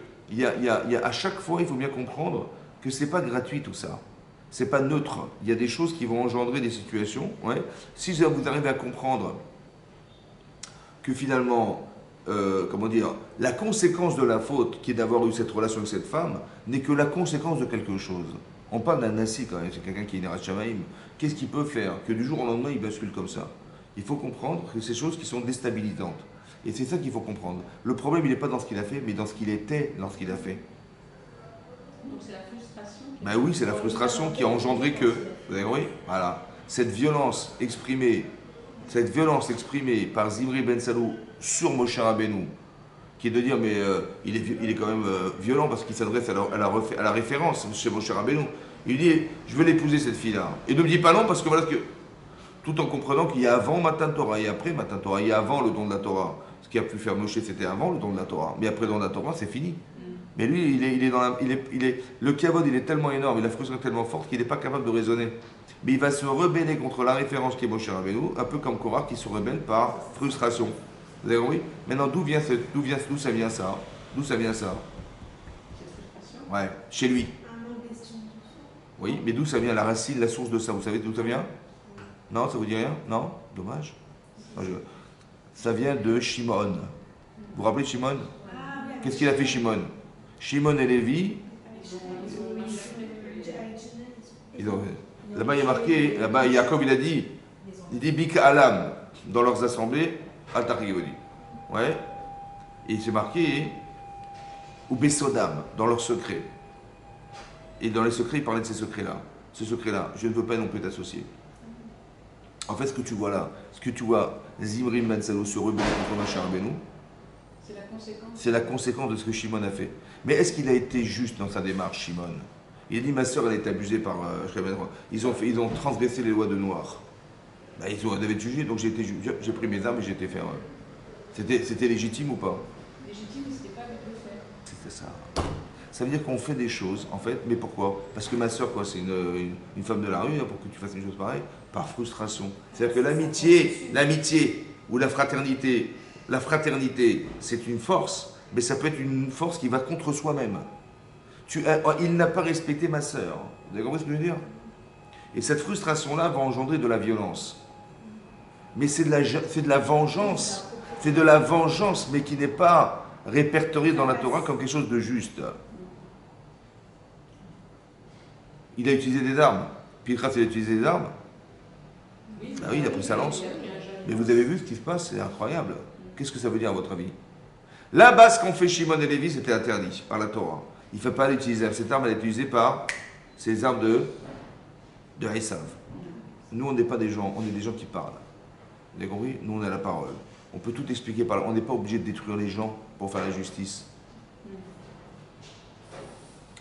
à chaque fois, il faut bien comprendre que ce n'est pas gratuit tout ça. Ce n'est pas neutre. Il y a des choses qui vont engendrer des situations. Ouais. Si vous arrivez à comprendre que finalement, la conséquence de la faute qui est d'avoir eu cette relation avec cette femme n'est que la conséquence de quelque chose. On parle d'un nasi quand même, c'est quelqu'un qui est Nerat Shamaim. Qu'est-ce qu'il peut faire que du jour au lendemain il bascule comme ça? Il faut comprendre que c'est des choses qui sont déstabilisantes. Et c'est ça qu'il faut comprendre. Le problème, il n'est pas dans ce qu'il a fait, mais dans ce qu'il était lorsqu'il a fait. Donc c'est la frustration. Oui, c'est la frustration qui a engendré que. Vous avez compris? Voilà. Cette violence exprimée par Zimri ben Salou sur Moshe Rabbeinu, qui est de dire, mais il est quand même violent parce qu'il s'adresse à la référence chez Moshe Rabbeinu. Il dit, je vais l'épouser cette fille-là. Et ne me dis pas non parce que voilà ce que. Tout en comprenant qu'il y a avant Matan Torah et après Matan Torah. Il y a avant le don de la Torah. Ce qui a pu faire Moshe, c'était avant le don de la Torah. Mais après le don de la Torah, c'est fini. Mais lui, le kavod, il est tellement énorme, il a frustration tellement forte qu'il n'est pas capable de raisonner. Mais il va se rebeller contre la référence qui est Moshe Rabbeinu, un peu comme Korah qui se rebelle par frustration. Vous avez compris? Maintenant, d'où ça vient ça? D'où ça vient ça? Ouais, chez lui. Oui, mais d'où ça vient la racine, la source de ça? Vous savez d'où ça vient? Non, ça vous dit rien? Non? Dommage. Ça vient de Shimon. Vous vous rappelez de Shimon? Qu'est-ce qu'il a fait Shimon? Shimon et Lévi, là-bas il y a marqué, là-bas Yaakov il dit Bika Alam, dans leurs assemblées, Al-Tarigodi. Ouais. Et c'est marqué, ou Besodam, dans leurs secrets. Et dans les secrets, il parlait de ces secrets-là. Ce secret-là, je ne veux pas non plus t'associer. En fait, ce que tu vois là, Zimri Ben Salou se rebeller contre Moshe Rabbeinu, c'est la conséquence de ce que Shimon a fait. Mais est-ce qu'il a été juste dans sa démarche, Shimon? Il a dit, ma soeur, elle a été abusée par... ils ont transgressé les lois de Noir. Ben, ils devaient être jugés, donc j'ai pris mes armes et j'ai été faire... C'était légitime ou pas? Légitime, mais c'était pas avec le faire. C'était ça. Ça veut dire qu'on fait des choses, en fait, mais pourquoi? Parce que ma soeur, quoi, c'est une femme de la rue, hein, pour que tu fasses une chose pareille, par frustration. C'est-à-dire que l'amitié ou la fraternité, c'est une force, mais ça peut être une force qui va contre soi-même. Il n'a pas respecté ma soeur. Vous avez compris ce que je veux dire? Et cette frustration-là va engendrer de la violence. Mais c'est de la vengeance. C'est de la vengeance, mais qui n'est pas répertoriée dans la Torah comme quelque chose de juste. Il a utilisé des armes. Pinchas, il a utilisé des armes. Ah oui, il a pris sa lance. Mais vous avez vu ce qui se passe, c'est incroyable. Qu'est-ce que ça veut dire à votre avis? Là-bas, ce qu'ont fait Shimon et Lévi, c'était interdit par la Torah. Il ne faut pas l'utiliser. Cette arme, elle est utilisée par ces armes de Esav. Nous, on n'est pas des gens, on est des gens qui parlent. Vous avez compris? Nous, on a la parole. On peut tout expliquer par là. On n'est pas obligé de détruire les gens pour faire la justice.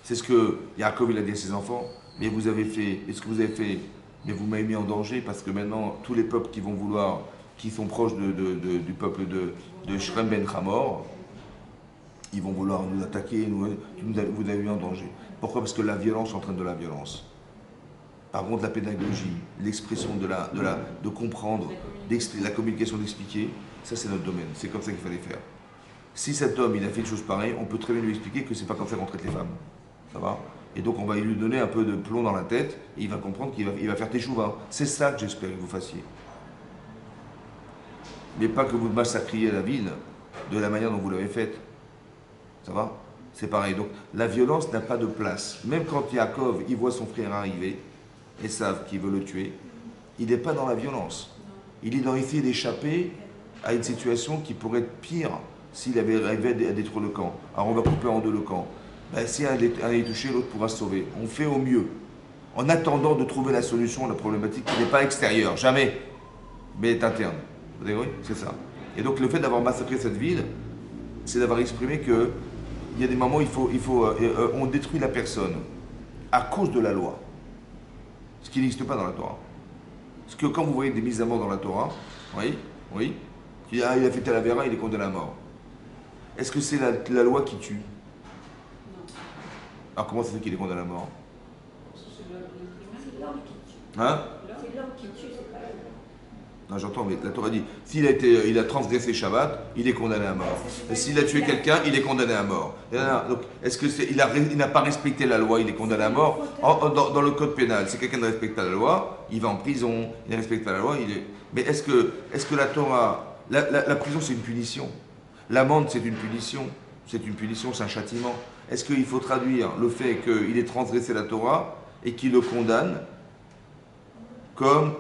C'est ce que Yaakov il a dit à ses enfants. Mais vous avez fait, et ce que vous avez fait, mais vous m'avez mis en danger parce que maintenant, tous les peuples qui sont proches du peuple de Shrem Ben Hamor, ils vont vouloir nous attaquer, vous avez mis en danger. Pourquoi? Parce que la violence entraîne de la violence. Par contre, la pédagogie, l'expression de comprendre, la communication, d'expliquer, ça c'est notre domaine. C'est comme ça qu'il fallait faire. Si cet homme il a fait une chose pareille, on peut très bien lui expliquer que c'est pas comme ça qu'on traite les femmes. Ça va? Et donc on va lui donner un peu de plomb dans la tête et il va comprendre qu'il va faire teshuva. C'est ça que j'espère que vous fassiez. Mais pas que vous massacriez la ville de la manière dont vous l'avez faite. Ça va? C'est pareil. Donc la violence n'a pas de place. Même quand Yaakov il voit son frère arriver, Esav qui veut le tuer, il n'est pas dans la violence. Il est dans essayer d'échapper à une situation qui pourrait être pire s'il avait rêvé à détruire le camp. Alors on va couper en deux le camp. Ben, si un est touché, l'autre pourra se sauver. On fait au mieux. En attendant de trouver la solution à la problématique qui n'est pas extérieure, jamais, mais est interne. Vous avez compris? C'est ça. Et donc le fait d'avoir massacré cette ville, c'est d'avoir exprimé que il y a des moments où on détruit la personne à cause de la loi. Ce qui n'existe pas dans la Torah. Parce que quand vous voyez des mises à mort dans la Torah, oui, il a fait tel avéra, il est condamné à mort. Est-ce que c'est la loi qui tue? Alors comment ça fait qu'il est condamné à mort? C'est l'homme qui tue. Hein? C'est l'homme qui tue, c'est pas la loi. Non, j'entends, mais la Torah dit, s'il a transgressé Shabbat, il est condamné à mort. Et s'il a tué quelqu'un, il est condamné à mort. Donc, est-ce que il n'a pas respecté la loi, il est condamné à mort? Dans le code pénal, si quelqu'un ne respecte pas la loi, il va en prison, il ne respecte pas la loi, il est... Mais est-ce que la Torah... La prison, c'est une punition. L'amende, c'est une punition. C'est une punition, c'est un châtiment. Est-ce qu'il faut traduire le fait qu'il ait transgressé la Torah et qu'il le condamne comme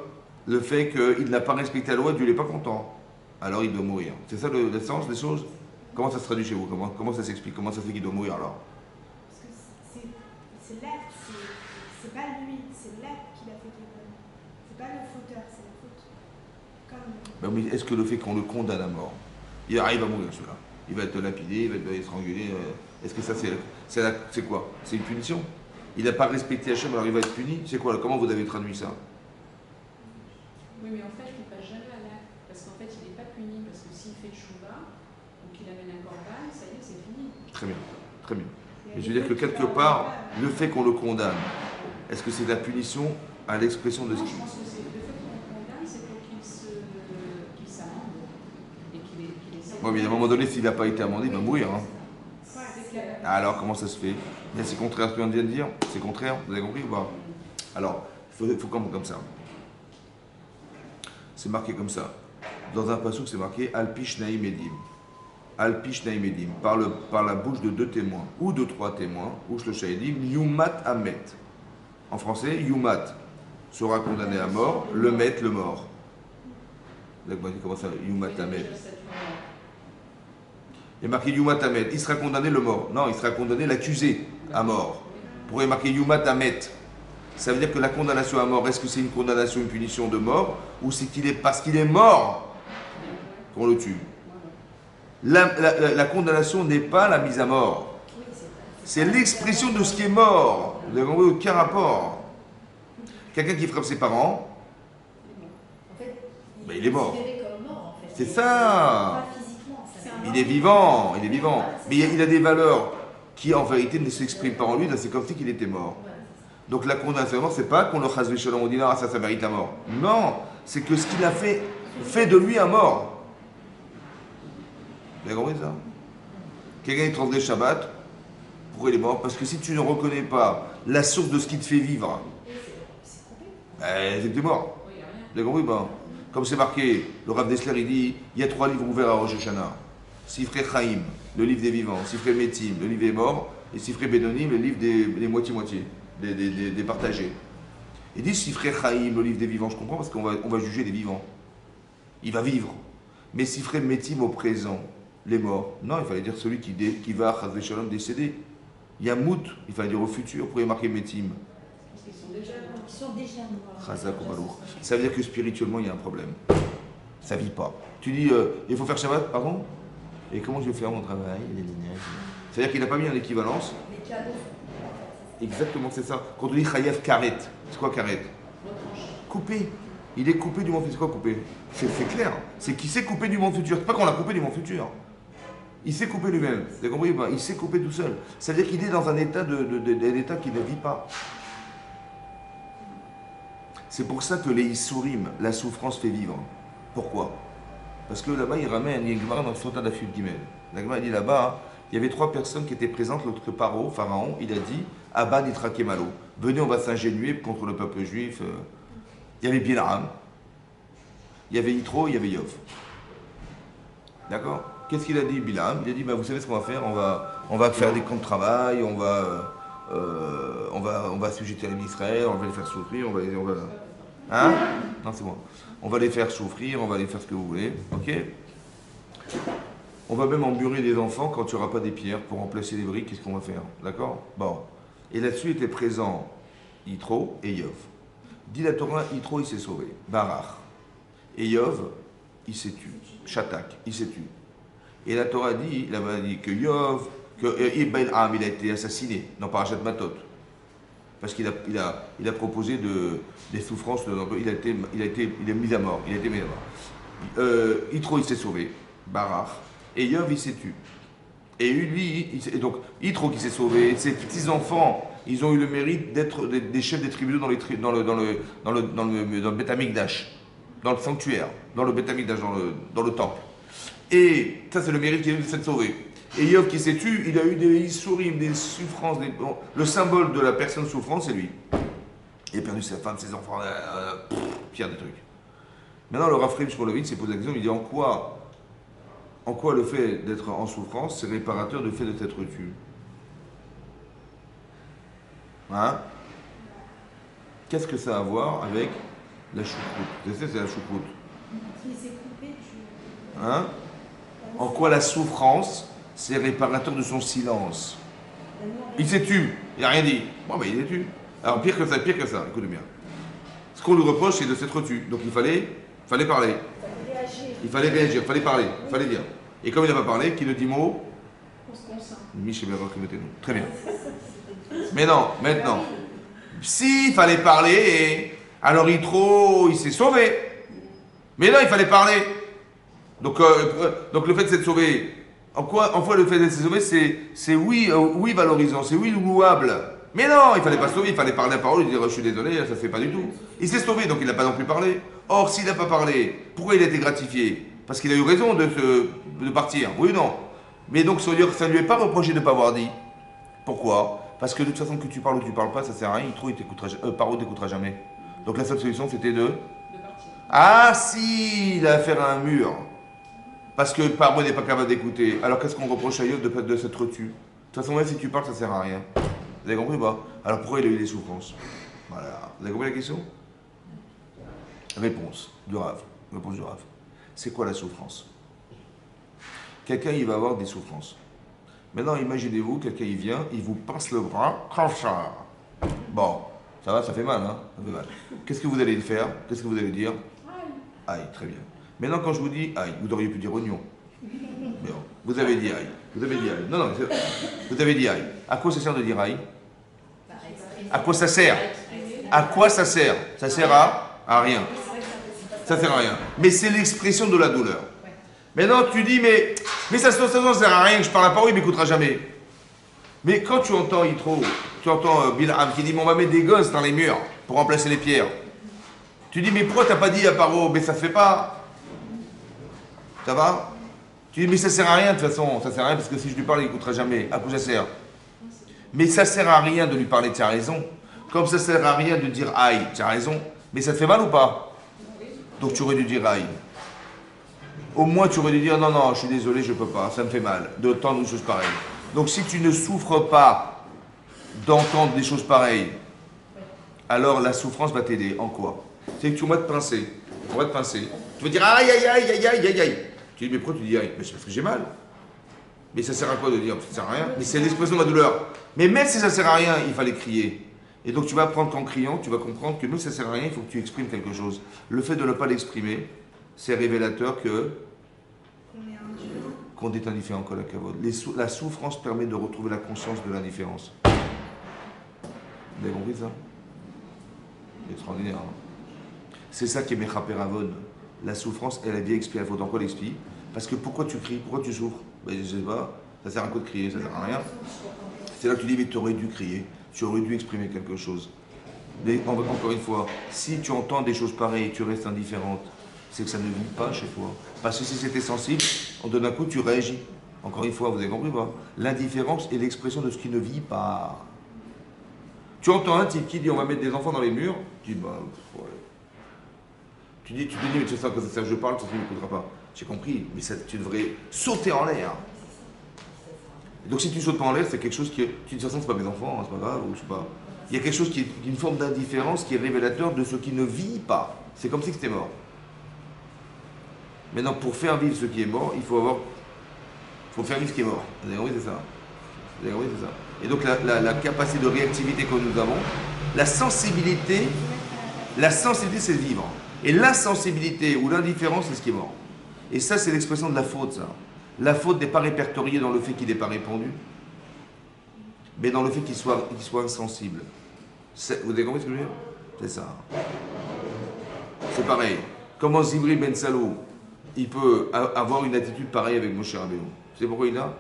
le fait qu'il n'a pas respecté la loi, Dieu n'est pas content? Alors il doit mourir. C'est ça l'essence des choses? Comment ça se traduit chez vous? Comment ça s'explique? Comment ça fait qu'il doit mourir alors? Parce que c'est l'être, c'est pas lui, c'est l'être qui l'a fait qu'il meure. C'est pas le fauteur, c'est la faute. Mais est-ce que le fait qu'on le condamne à mort, il arrive à mourir celui-là? Il va être lapidé, il va être étrangulé. Est-ce que ça c'est quoi? C'est une punition? Il n'a pas respecté Hachem, alors il va être puni? C'est quoi? Comment vous avez traduit ça? Oui, mais en fait, il ne passe jamais à l'acte. Parce qu'en fait, il n'est pas puni. Parce que s'il fait tchouva, ou qu'il amène un corban, ça y est, c'est fini. Très bien, très bien. Mais je veux dire que quelque part, le fait qu'on le condamne, est-ce que c'est de la punition à l'expression de ce Non, qui... je pense que le fait qu'on le condamne, c'est pour qu'il s'amende. Et qu'il essaie... Bon, mais à un moment donné, s'il n'a pas été amendé, il va mourir. Hein. C'est clair. Alors, comment ça se fait? Mais c'est contraire à ce que vient de dire? C'est contraire, vous avez compris ou pas? Alors, il faut comme ça. C'est marqué comme ça. Dans un passage, c'est marqué Alpi Shnaim Edim. Alpish Naïmedim, par la bouche de 2 témoins, ou de 3 témoins, ou Shloshaidim, Yumat Amet. En français, Yumat sera condamné à mort, le Met, le mort. Comment ça, Yumat Amet? Il est marqué Yumat Amet, il sera condamné le mort. Non, il sera condamné l'accusé à mort. Pourquoi il est marqué Yumat Amet? Ça veut dire que la condamnation à mort, est-ce que c'est une condamnation, une punition de mort, ou c'est parce qu'il est mort qu'on le tue? La condamnation n'est pas la mise à mort. C'est l'expression de ce qui est mort. Vous avez compris aucun rapport. Quelqu'un qui frappe ses parents, ben il est mort. C'est ça. Il est vivant, il est vivant. Mais il a des valeurs qui en vérité ne s'expriment pas en lui, c'est comme si il était mort. Donc la condamnation à mort, c'est pas qu'on le chasve shalom, on dit non, ça mérite la mort. Non, c'est que ce qu'il a fait de lui un mort. Vous avez compris ça? Quelqu'un qui transgresse Shabbat, pourquoi il est mort? Parce que si tu ne reconnais pas la source de ce qui te fait vivre, t'es mort. Vous avez compris? Comme c'est marqué, le Rav Dessler il dit, il y a 3 livres ouverts à Rosh Hashanah. Sifrei Chaim, le livre des vivants, Sifrei Metim, le livre des morts, et Sifrei Benonim, le livre des moitié-moitié, des partagés. Il dit Sifrei Chaim, le livre des vivants, je comprends parce qu'on va juger les vivants. Il va vivre. Mais Sifrei Metim au présent, les morts. Non, il fallait dire celui qui va, Chas v'Shalom, décéder. Yamout, il fallait dire au futur, pour y marquer Metim. Ils sont déjà morts. Ça veut dire que spirituellement, il y a un problème. Ça ne vit pas. Tu dis, il faut faire Shabbat, pardon? Et comment je vais faire mon travail? C'est-à-dire qu'il n'a pas mis en équivalence. Les cadeaux. Exactement, c'est ça. Quand on dit Chayev Karet, c'est quoi Karet? Coupé. Il est coupé du monde futur. C'est quoi coupé? C'est clair. C'est qu'il s'est coupé du monde futur. C'est pas qu'on l'a coupé du monde futur. Il s'est coupé lui-même. Vous avez compris? Il s'est coupé tout seul. C'est-à-dire qu'il est dans un état d'état qui ne vit pas. C'est pour ça que les Issourim, la souffrance fait vivre. Pourquoi? Parce que là-bas, il ramène, il y a une Gemara dans le Sota d'Afil Gimel. La Gemara dit là-bas, il y avait 3 personnes qui étaient présentes. L'autre Pharaon, il a dit Abba Nitra Kemalo. Venez, on va s'ingénuer contre le peuple juif. Il y avait Bilam, il y avait Yitro, il y avait Yov. D'accord? Qu'est-ce qu'il a dit, Bilam? Il a dit vous savez ce qu'on va faire? On va faire des camps de travail, on va assujettir les Israël, on va les faire souffrir, on va hein? Non, c'est moi. On va les faire souffrir, on va les faire ce que vous voulez, ok? On va même emburer des enfants quand il n'y aura pas des pierres pour remplacer les briques, qu'est-ce qu'on va faire? D'accord? Bon. Et là-dessus étaient présents Yitro et Yov. Dit la Torah, Yitro il s'est sauvé, Barach. Et Yov, il s'est tué, Shatak, il s'est tué. Et la Torah dit, que Yov, que Ibn Am, il a été assassiné dans Parashat Matot. Parce qu'il a proposé des souffrances, il est mis à mort, il a été mis à mort. Yitro il s'est sauvé, Barach, et Yov il s'est tué. Et lui, donc Yitro qui s'est sauvé, ses petits-enfants, ils ont eu le mérite d'être des chefs des tribunaux dans le Beth Amikdash, dans le sanctuaire, dans le Beth Amikdash, dans le temple. Et ça c'est le mérite qu'il a eu de s'être sauvé. Et Yov qui s'est tué, il a eu des souris, des souffrances, le symbole de la personne souffrante, c'est lui. Il a perdu sa femme, ses enfants, pire des trucs. Maintenant, le Rav Chaim Shmulevitz s'est posé la question, il dit en quoi le fait d'être en souffrance, c'est réparateur du fait de t'être tué? Hein? Qu'est-ce que ça a à voir avec la choucroute? Vous savez, c'est la choucroute. Il s'est coupé, Hein? En quoi la souffrance, c'est réparateur de son silence? Il s'est tué, il n'a rien dit. Bon, ben il est tué. Alors pire que ça, écoutez bien. Ce qu'on lui reproche, c'est de s'être tué. Donc il fallait parler. Il fallait réagir, il fallait parler, il fallait dire. Et comme il n'a pas parlé, qui ne dit mot? Très bien. Mais non, maintenant, s'il fallait parler, alors il s'est sauvé. Mais non, il fallait parler. Donc le fait de s'être sauvé, en quoi le fait d'être sauvé, c'est oui valorisant, c'est oui louable. Mais non, il fallait pas se sauver, il fallait parler la parole, il dire je suis désolé, ça se fait pas du tout. Il s'est sauvé, donc il n'a pas non plus parlé. Or, s'il n'a pas parlé, pourquoi il a été gratifié? Parce qu'il a eu raison de partir, oui ou non? Mais donc ça ne lui est pas reproché de ne pas avoir dit. Pourquoi? Parce que de toute façon que tu parles ou tu parles pas, ça sert à rien, Paro t'écoutera jamais. Donc la seule solution c'était de partir. Ah si, il a affaire à un mur. Parce que Paro n'est pas capable d'écouter. Alors qu'est-ce qu'on reproche à Yov de s'être tu? De toute façon, même si tu parles, ça sert à rien. Vous avez compris ou pas? Alors pourquoi il a eu des souffrances? Voilà. Vous avez compris la question? Réponse du Rav. Réponse du Rav. C'est quoi la souffrance? Quelqu'un, il va avoir des souffrances. Maintenant, imaginez-vous, quelqu'un, il vient, il vous pince le bras, comme ça. Bon, ça va, ça fait mal, hein? Ça fait mal. Qu'est-ce que vous allez faire? Qu'est-ce que vous allez dire? Aïe, très bien. Maintenant, quand je vous dis aïe, vous auriez pu dire oignon. Mais bon, vous avez dit aïe. Vous avez dit aïe. Non, non, vous avez dit aïe. À quoi ça sert de dire aïe? À quoi ça sert? À quoi ça sert? Ça sert à rien. Ça sert à rien. Mais c'est l'expression de la douleur. Maintenant, tu dis, mais ça sert à rien, je parle à Paro, il ne m'écoutera jamais. Mais quand tu entends Yitro, tu entends Bilham qui dit, mais on va mettre des gosses dans les murs pour remplacer les pierres. Tu dis, mais pourquoi tu n'as pas dit à Paro? Mais ça ne se fait pas. Ça va? Tu dis, mais ça ne sert à rien de toute façon, ça sert à rien parce que si je lui parle, il n'écoutera jamais. À quoi ça sert? Mais ça ne sert à rien de lui parler, tu as raison. Comme ça ne sert à rien de dire aïe, tu as raison. Mais ça te fait mal ou pas? Donc tu aurais dû dire aïe. Au moins tu aurais dû dire non, non, je suis désolé, je ne peux pas, ça me fait mal d'entendre une chose pareille. Donc si tu ne souffres pas d'entendre des choses pareilles, alors la souffrance va t'aider. En quoi? C'est que tu vas te pincer. On va te pincer. Tu vas dire aïe, aïe, aïe, aïe, aïe, aïe, aïe. Tu dis mais pourquoi tu dis aïe? Mais c'est parce que j'ai mal. Mais ça sert à quoi de dire? Ça sert à rien. Mais c'est l'expression de la douleur. Mais même si ça sert à rien, il fallait crier. Et donc tu vas apprendre qu'en criant, tu vas comprendre que même si ça sert à rien, il faut que tu exprimes quelque chose. Le fait de ne pas l'exprimer, c'est révélateur que qu'on est indifférent à la cavode. La souffrance permet de retrouver la conscience de l'indifférence. Vous avez compris ça? C'est extraordinaire. Hein, c'est ça qui est Mechaper Avon. La souffrance, elle a bien expié. Il faut dans quoi l'expie? Parce que pourquoi tu cries? Pourquoi tu souffres? Ben, je sais pas. Ça sert à quoi de crier? Ça sert à rien. C'est là que tu dis, mais tu aurais dû crier. Tu aurais dû exprimer quelque chose. Mais encore une fois, si tu entends des choses pareilles et tu restes indifférente, c'est que ça ne vit pas chez toi. Parce que si c'était sensible, d'un coup tu réagis. Encore une fois, vous avez compris pas? L'indifférence est l'expression de ce qui ne vit pas. Tu entends un type qui dit on va mettre des enfants dans les murs, tu dis bah ouais. Tu dis mais tu sais ça que ça je parle, ça ne m'écoutera pas. J'ai compris, mais ça, tu devrais sauter en l'air. Et donc si tu sautes pas en l'air, c'est quelque chose qui tu dis de toute façon c'est pas mes enfants, hein, c'est pas grave, ou je sais pas. Il y a quelque chose qui est d'une forme d'indifférence qui est révélateur de ce qui ne vit pas. C'est comme si c'était mort. Maintenant, pour faire vivre ce qui est mort, il faut faire vivre ce qui est mort. Vous avez compris, c'est ça. Vous avez compris, c'est ça. Et donc, la capacité de réactivité que nous avons, la sensibilité, c'est vivre. Et l'insensibilité ou l'indifférence, c'est ce qui est mort. Et ça, c'est l'expression de la faute, ça. La faute n'est pas répertoriée dans le fait qu'il n'ait pas répondu, mais dans le fait qu'il soit insensible. Vous avez compris ce que je veux dire? C'est ça. C'est pareil. Comment Zimri Ben Salou, il peut avoir une attitude pareille avec Moshe Rabbeinu? Vous savez pourquoi il a?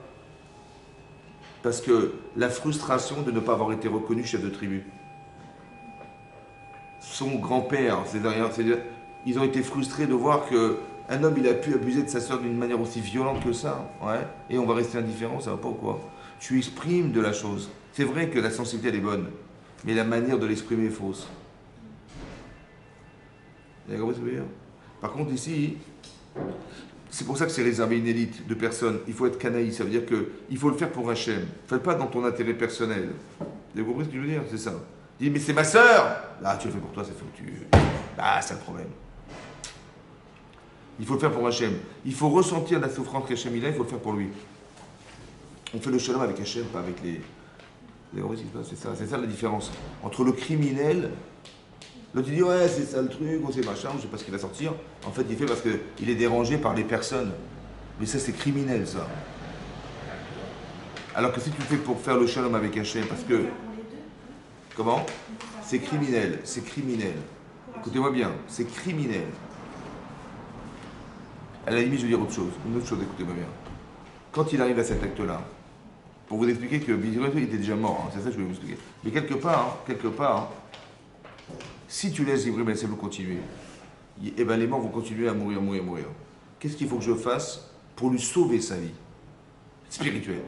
Parce que la frustration de ne pas avoir été reconnu chef de tribu. Son grand-père, ils ont été frustrés de voir qu'un homme il a pu abuser de sa soeur d'une manière aussi violente que ça. Ouais. Et on va rester indifférent, ça va pas ou quoi? Tu exprimes de la chose. C'est vrai que la sensibilité elle est bonne, mais la manière de l'exprimer est fausse. Vous avez compris ce que je veux dire? Par contre ici, c'est pour ça que c'est réservé une élite de personnes. Il faut être canaï, ça veut dire qu'il faut le faire pour Hachem. Faites pas dans ton intérêt personnel. Vous avez compris ce que je veux dire? C'est ça. Dis, mais c'est ma sœur! Ah, tu le fais pour toi, c'est foutu. Ah, c'est le problème. Il faut le faire pour Hachem. Il faut ressentir la souffrance qu'Hachem il a, il faut le faire pour lui. On fait le shalom avec Hachem, pas avec les... Vous avez compris ce qui se passe? C'est ça la différence. Entre le criminel... L'autre il dit ouais c'est ça le truc, on sait machin, je sais pas ce qu'il va sortir. En fait il fait parce qu'il est dérangé par les personnes. Mais ça c'est criminel ça. Alors que si tu le fais pour faire le shalom avec Hachem, parce que... Comment? C'est criminel, c'est criminel. Écoutez-moi bien, c'est criminel. À la limite je veux dire autre chose, une autre chose, écoutez-moi bien. Quand il arrive à cet acte-là, pour vous expliquer que il était déjà mort, hein, c'est ça que je voulais vous expliquer. Mais quelque part, si tu laisses Ibrahim Ben Salou continuer, eh ben les morts vont continuer à mourir. Qu'est-ce qu'il faut que je fasse pour lui sauver sa vie spirituelle?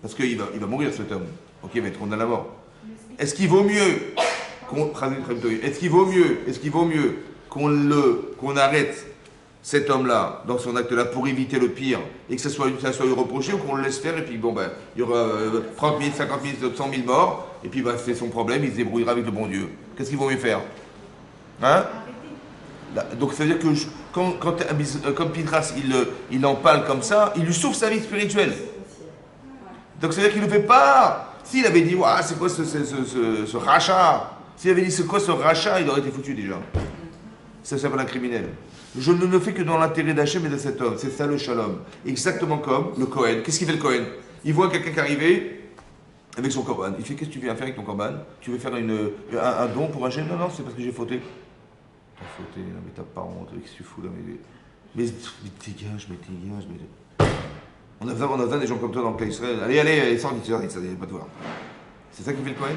Parce qu'il va mourir cet homme. Ok, il va être condamné à la mort. Est-ce qu'il vaut mieux qu'on arrête cet homme-là, dans son acte-là, pour éviter le pire, et que ça soit reproché, ou qu'on le laisse faire, et puis bon, ben, il y aura 30 000, 50 000, 100 000 morts, et puis ben, c'est son problème, il se débrouillera avec le bon Dieu. Qu'est-ce qu'il vaut mieux faire? Hein? Donc ça veut dire que comme Pinchas, il en parle comme ça, il lui sauve sa vie spirituelle. Donc ça veut dire qu'il ne le fait pas. S'il avait dit, ouais, c'est quoi ce rachat? S'il avait dit, c'est quoi ce rachat, il aurait été foutu déjà. Ça s'appelle un criminel. Je ne le fais que dans l'intérêt d'Hachem et de cet homme. C'est ça le shalom. Exactement comme le Kohen. Qu'est-ce qu'il fait le Kohen? Il voit quelqu'un qui arrive avec son korban. Il fait, qu'est-ce que tu viens faire avec ton korban? Tu veux faire un don pour Hachem? Non, c'est parce que j'ai fauté. T'as fauté, là, mais t'as pas honte. Qu'est-ce que tu fous là? Mais dégage. On a besoin des gens comme toi dans le cas Israël. Allez, sors d'ici, pas te voir. C'est ça qui fait le Kohen?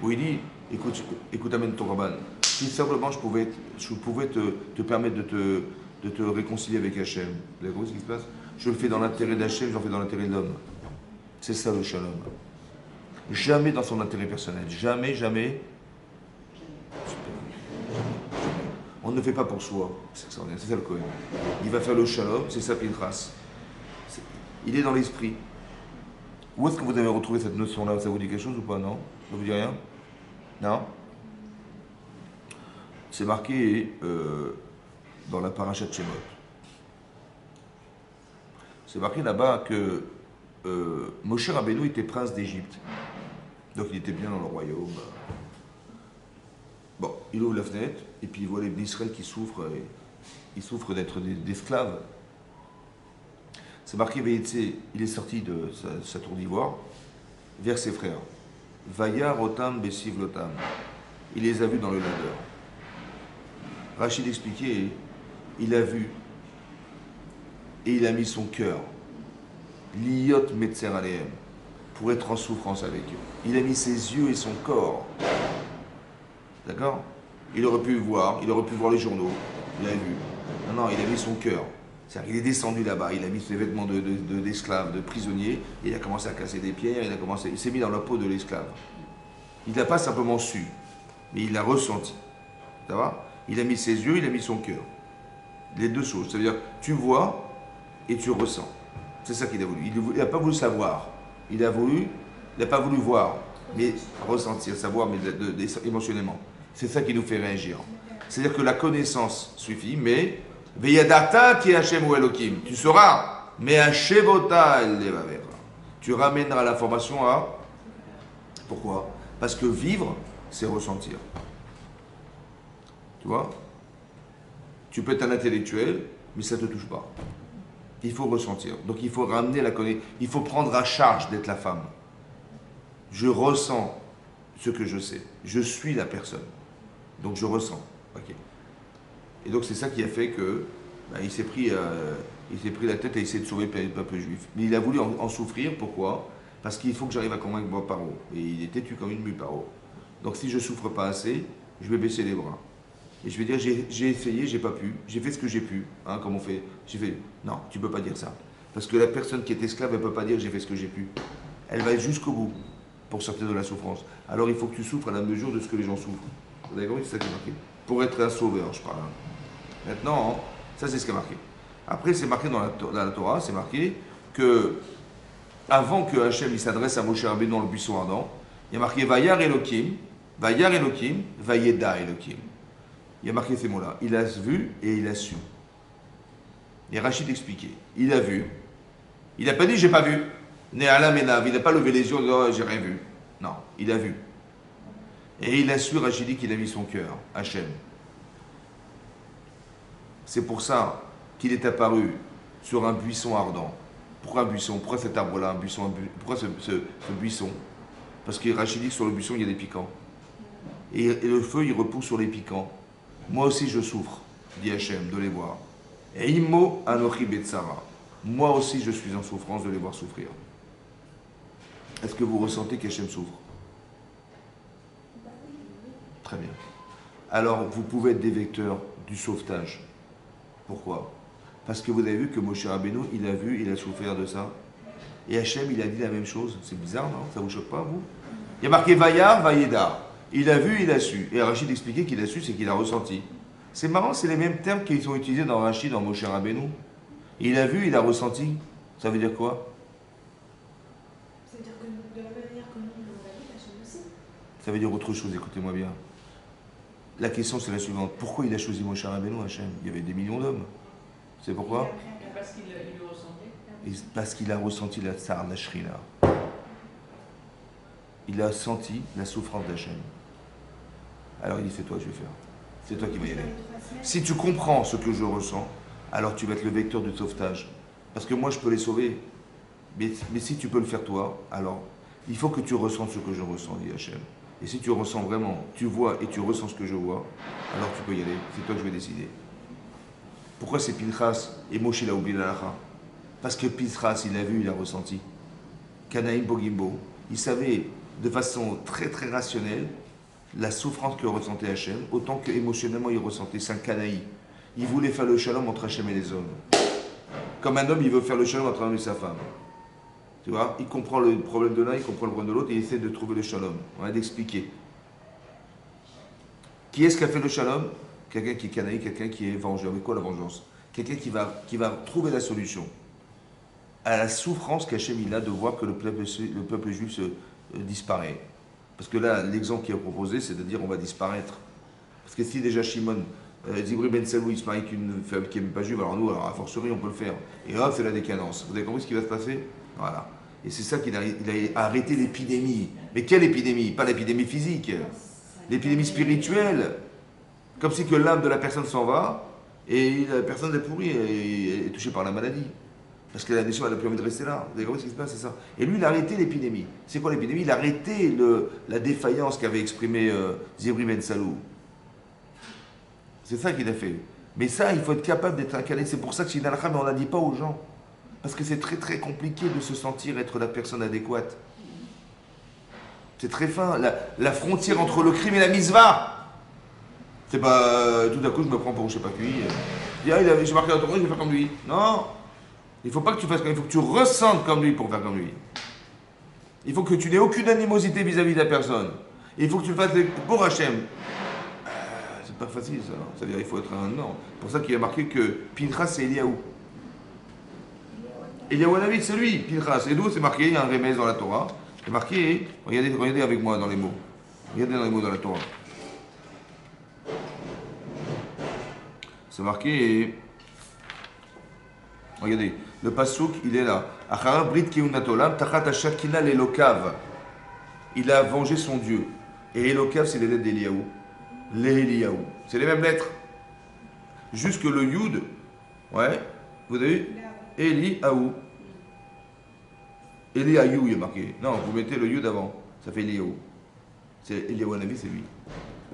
Où il dit, écoute, amène ton korban. Si simplement je pouvais te permettre de te réconcilier avec Hachem. Vous avez compris ce qui se passe? Je le fais dans l'intérêt d'Hachem, j'en fais dans l'intérêt de l'homme. C'est ça le shalom. Jamais dans son intérêt personnel. Jamais. On ne le fait pas pour soi. C'est ça le Kohen. Il va faire le shalom, c'est ça Pinchas. Il est dans l'esprit. Où est-ce que vous avez retrouvé cette notion-là? Ça vous dit quelque chose ou pas? Non? Ça vous dit rien? Non? C'est marqué dans la paracha de Shemot. C'est marqué là-bas que Moshe Rabbeinu était prince d'Égypte. Donc il était bien dans le royaume. Bon, il ouvre la fenêtre et puis il voit les Israël qui souffrent. Ils souffrent d'être d'esclaves. C'est marqué, il est sorti de sa tour d'ivoire vers ses frères. Vayar otam besiv lotam. Il les a vus dans le ladeur. Rachid expliquait, il a vu et il a mis son cœur, l'iyot metzer alehem, pour être en souffrance avec eux. Il a mis ses yeux et son corps. D'accord? Il aurait pu voir les journaux, il a vu. Non, il a mis son cœur. C'est-à-dire qu'il est descendu là-bas, il a mis ses vêtements d'esclave, de prisonnier, et il a commencé à casser des pierres, il s'est mis dans la peau de l'esclave. Il n'a pas simplement su, mais il l'a ressenti. Ça va? Il a mis ses yeux, il a mis son cœur. Les deux choses. C'est-à-dire, tu vois et tu ressens. C'est ça qu'il a voulu. Il n'a pas voulu savoir. Il n'a pas voulu voir, mais ressentir, savoir, mais émotionnellement. C'est ça qui nous fait réagir. C'est-à-dire que la connaissance suffit, mais Veyadata qui Hachem ou Elohim. Tu sauras, mais Hashevota Elevavera. Tu ramèneras l'information à. Pourquoi? Parce que vivre, c'est ressentir. Tu vois? Tu peux être un intellectuel, mais ça ne te touche pas. Il faut ressentir. Donc il faut ramener la connaissance. Il faut prendre à charge d'être la femme. Je ressens ce que je sais. Je suis la personne. Donc je ressens. Ok. Et donc c'est ça qui a fait que il s'est pris la tête à essayer de sauver le peuple juif. Mais il a voulu en souffrir. Pourquoi? Parce qu'il faut que j'arrive à convaincre Paro. Et il est têtu comme une mue, Paro. Donc si je ne souffre pas assez, je vais baisser les bras. Et je vais dire, j'ai essayé, j'ai pas pu, j'ai fait ce que j'ai pu, comme on fait. J'ai fait, non, tu peux pas dire ça. Parce que la personne qui est esclave, elle peut pas dire j'ai fait ce que j'ai pu. Elle va être jusqu'au bout pour sortir de la souffrance. Alors il faut que tu souffres à la mesure de ce que les gens souffrent. Vous avez compris? C'est ça qui est marqué. Pour être un sauveur, je parle. Maintenant, ça c'est ce qui est marqué. Après, c'est marqué dans la Torah, c'est marqué que avant que Hachem il s'adresse à Moshe Rabbeinu dans le buisson ardent, il y a marqué Vayar Elohim, Vayeda Elohim. Il y a marqué ces mots-là. Il a vu et il a su. Et Rachid expliquait. Il a vu. Il n'a pas dit j'ai pas vu. Né Ala Menav. Il n'a pas levé les yeux en disant j'ai rien vu. Non, il a vu. Et il a su, Rachid dit qu'il a mis son cœur, Hachem. C'est pour ça qu'il est apparu sur un buisson ardent. Pourquoi un buisson? Pourquoi cet arbre-là, un buisson? Pourquoi ce buisson? Parce que Rachid dit que sur le buisson il y a des piquants. Et le feu il repousse sur les piquants. Moi aussi je souffre, dit Hachem, de les voir. Et Immo Anochi Betsara. Moi aussi je suis en souffrance de les voir souffrir. Est-ce que vous ressentez qu'Hachem souffre? Très bien. Alors vous pouvez être des vecteurs du sauvetage. Pourquoi? Parce que vous avez vu que Moshe Rabbeinu, il a vu, il a souffert de ça. Et Hachem, il a dit la même chose. C'est bizarre, non? Ça vous choque pas, vous? Il y a marqué Vayar, Vayeda. Il a vu, il a su. Et Rachid expliquait qu'il a su, c'est qu'il a ressenti. C'est marrant, c'est les mêmes termes qu'ils ont utilisés dans Rachid, dans Moshe Rabbeinu. Il a vu, il a ressenti. Ça veut dire quoi? Ça veut dire que de la même manière que nous, on l'a dit, Hachem aussi. Ça veut dire autre chose, écoutez-moi bien. La question c'est la suivante. Pourquoi il a choisi Moshe Rabbeinu, Hachem? Il y avait des millions d'hommes. C'est pourquoi? Parce qu'il le ressentait. Parce qu'il a ressenti la tsar, la shrina. Il a senti la souffrance d'Hachem. Alors il dit, c'est toi que je vais faire. C'est toi qui vas y aller. Si tu comprends ce que je ressens, alors tu vas être le vecteur du sauvetage. Parce que moi, je peux les sauver. Mais si tu peux le faire toi, alors il faut que tu ressentes ce que je ressens, dit Hachem. Et si tu ressens vraiment, tu vois et tu ressens ce que je vois, alors tu peux y aller. C'est toi que je vais décider. Pourquoi c'est Pinchas et Moshe l'a oublié l'alacha? Parce que Pinchas, il a vu, il a ressenti. Kanaïm Bogimbo, il savait de façon très très rationnelle la souffrance que ressentait Hachem, autant que émotionnellement il ressentait. C'est un Kanaï. Il voulait faire le shalom entre Hachem et les hommes. Comme un homme, il veut faire le shalom entre un homme et sa femme. Tu vois, il comprend le problème de l'un, il comprend le problème de l'autre, et il essaie de trouver le shalom. On va d'expliquer. Qui est-ce qui a fait le shalom? Quelqu'un qui est Kanaï, quelqu'un qui est vengeur. Mais quoi la vengeance? Quelqu'un qui va trouver la solution à la souffrance qu'Hachem il a de voir que le peuple juif se disparaît. Parce que là, l'exemple qui est proposé, c'est de dire on va disparaître. Parce que si déjà Shimon, Zibri Ben Salou, il se marie avec une femme qui n'est même pas juive, alors nous, alors a fortiori, on peut le faire. Et hop, c'est la décadence. Vous avez compris ce qui va se passer? Voilà. Et c'est ça qu'il a arrêté l'épidémie. Mais quelle épidémie? Pas l'épidémie physique. L'épidémie spirituelle. Comme si que l'âme de la personne s'en va, et la personne est pourrie, est touchée par la maladie. Parce que la nation, elle n'a plus envie de rester là. Vous avez compris ce qui se passe, c'est ça. Et lui, il a arrêté l'épidémie. C'est quoi l'épidémie? Il a arrêté la défaillance qu'avait exprimée Zibri Ben Salou. C'est ça qu'il a fait. Mais ça, il faut être capable d'être incarné. C'est pour ça que c'est une halakha, mais on n'a dit pas aux gens. Parce que c'est très très compliqué de se sentir être la personne adéquate. C'est très fin. La frontière entre le crime et la misva. C'est pas tout d'un coup, je me prends pour je sais pas qui. J'ai marqué la Torah, je vais faire comme lui. Non. Il ne faut pas que tu fasses comme lui, il faut que tu ressentes comme lui pour faire comme lui. Il faut que tu n'aies aucune animosité vis-à-vis de la personne. Et il faut que tu le fasses pour Hachem. C'est pas facile ça. Ça veut dire qu'il faut être un non. C'est pour ça qu'il a marqué que Pinchas c'est Eliaou. Eliaou Hanavi c'est lui, Pinchas. Et d'où c'est marqué, il y a un remèze dans la Torah. C'est marqué, regardez avec moi dans les mots. Regardez dans les mots dans la Torah. C'est marqué. Regardez, le pasouk, il est là. Il a vengé son Dieu. Et Elokav, c'est les lettres d'Eliaou. Les Eliaou. C'est les mêmes lettres. Juste que le Yud, ouais, vous avez vu? Eliaou. Eliaou, il est marqué. Non, vous mettez le Yud avant. Ça fait Eliaou. C'est Eliaou Hanavi, c'est lui.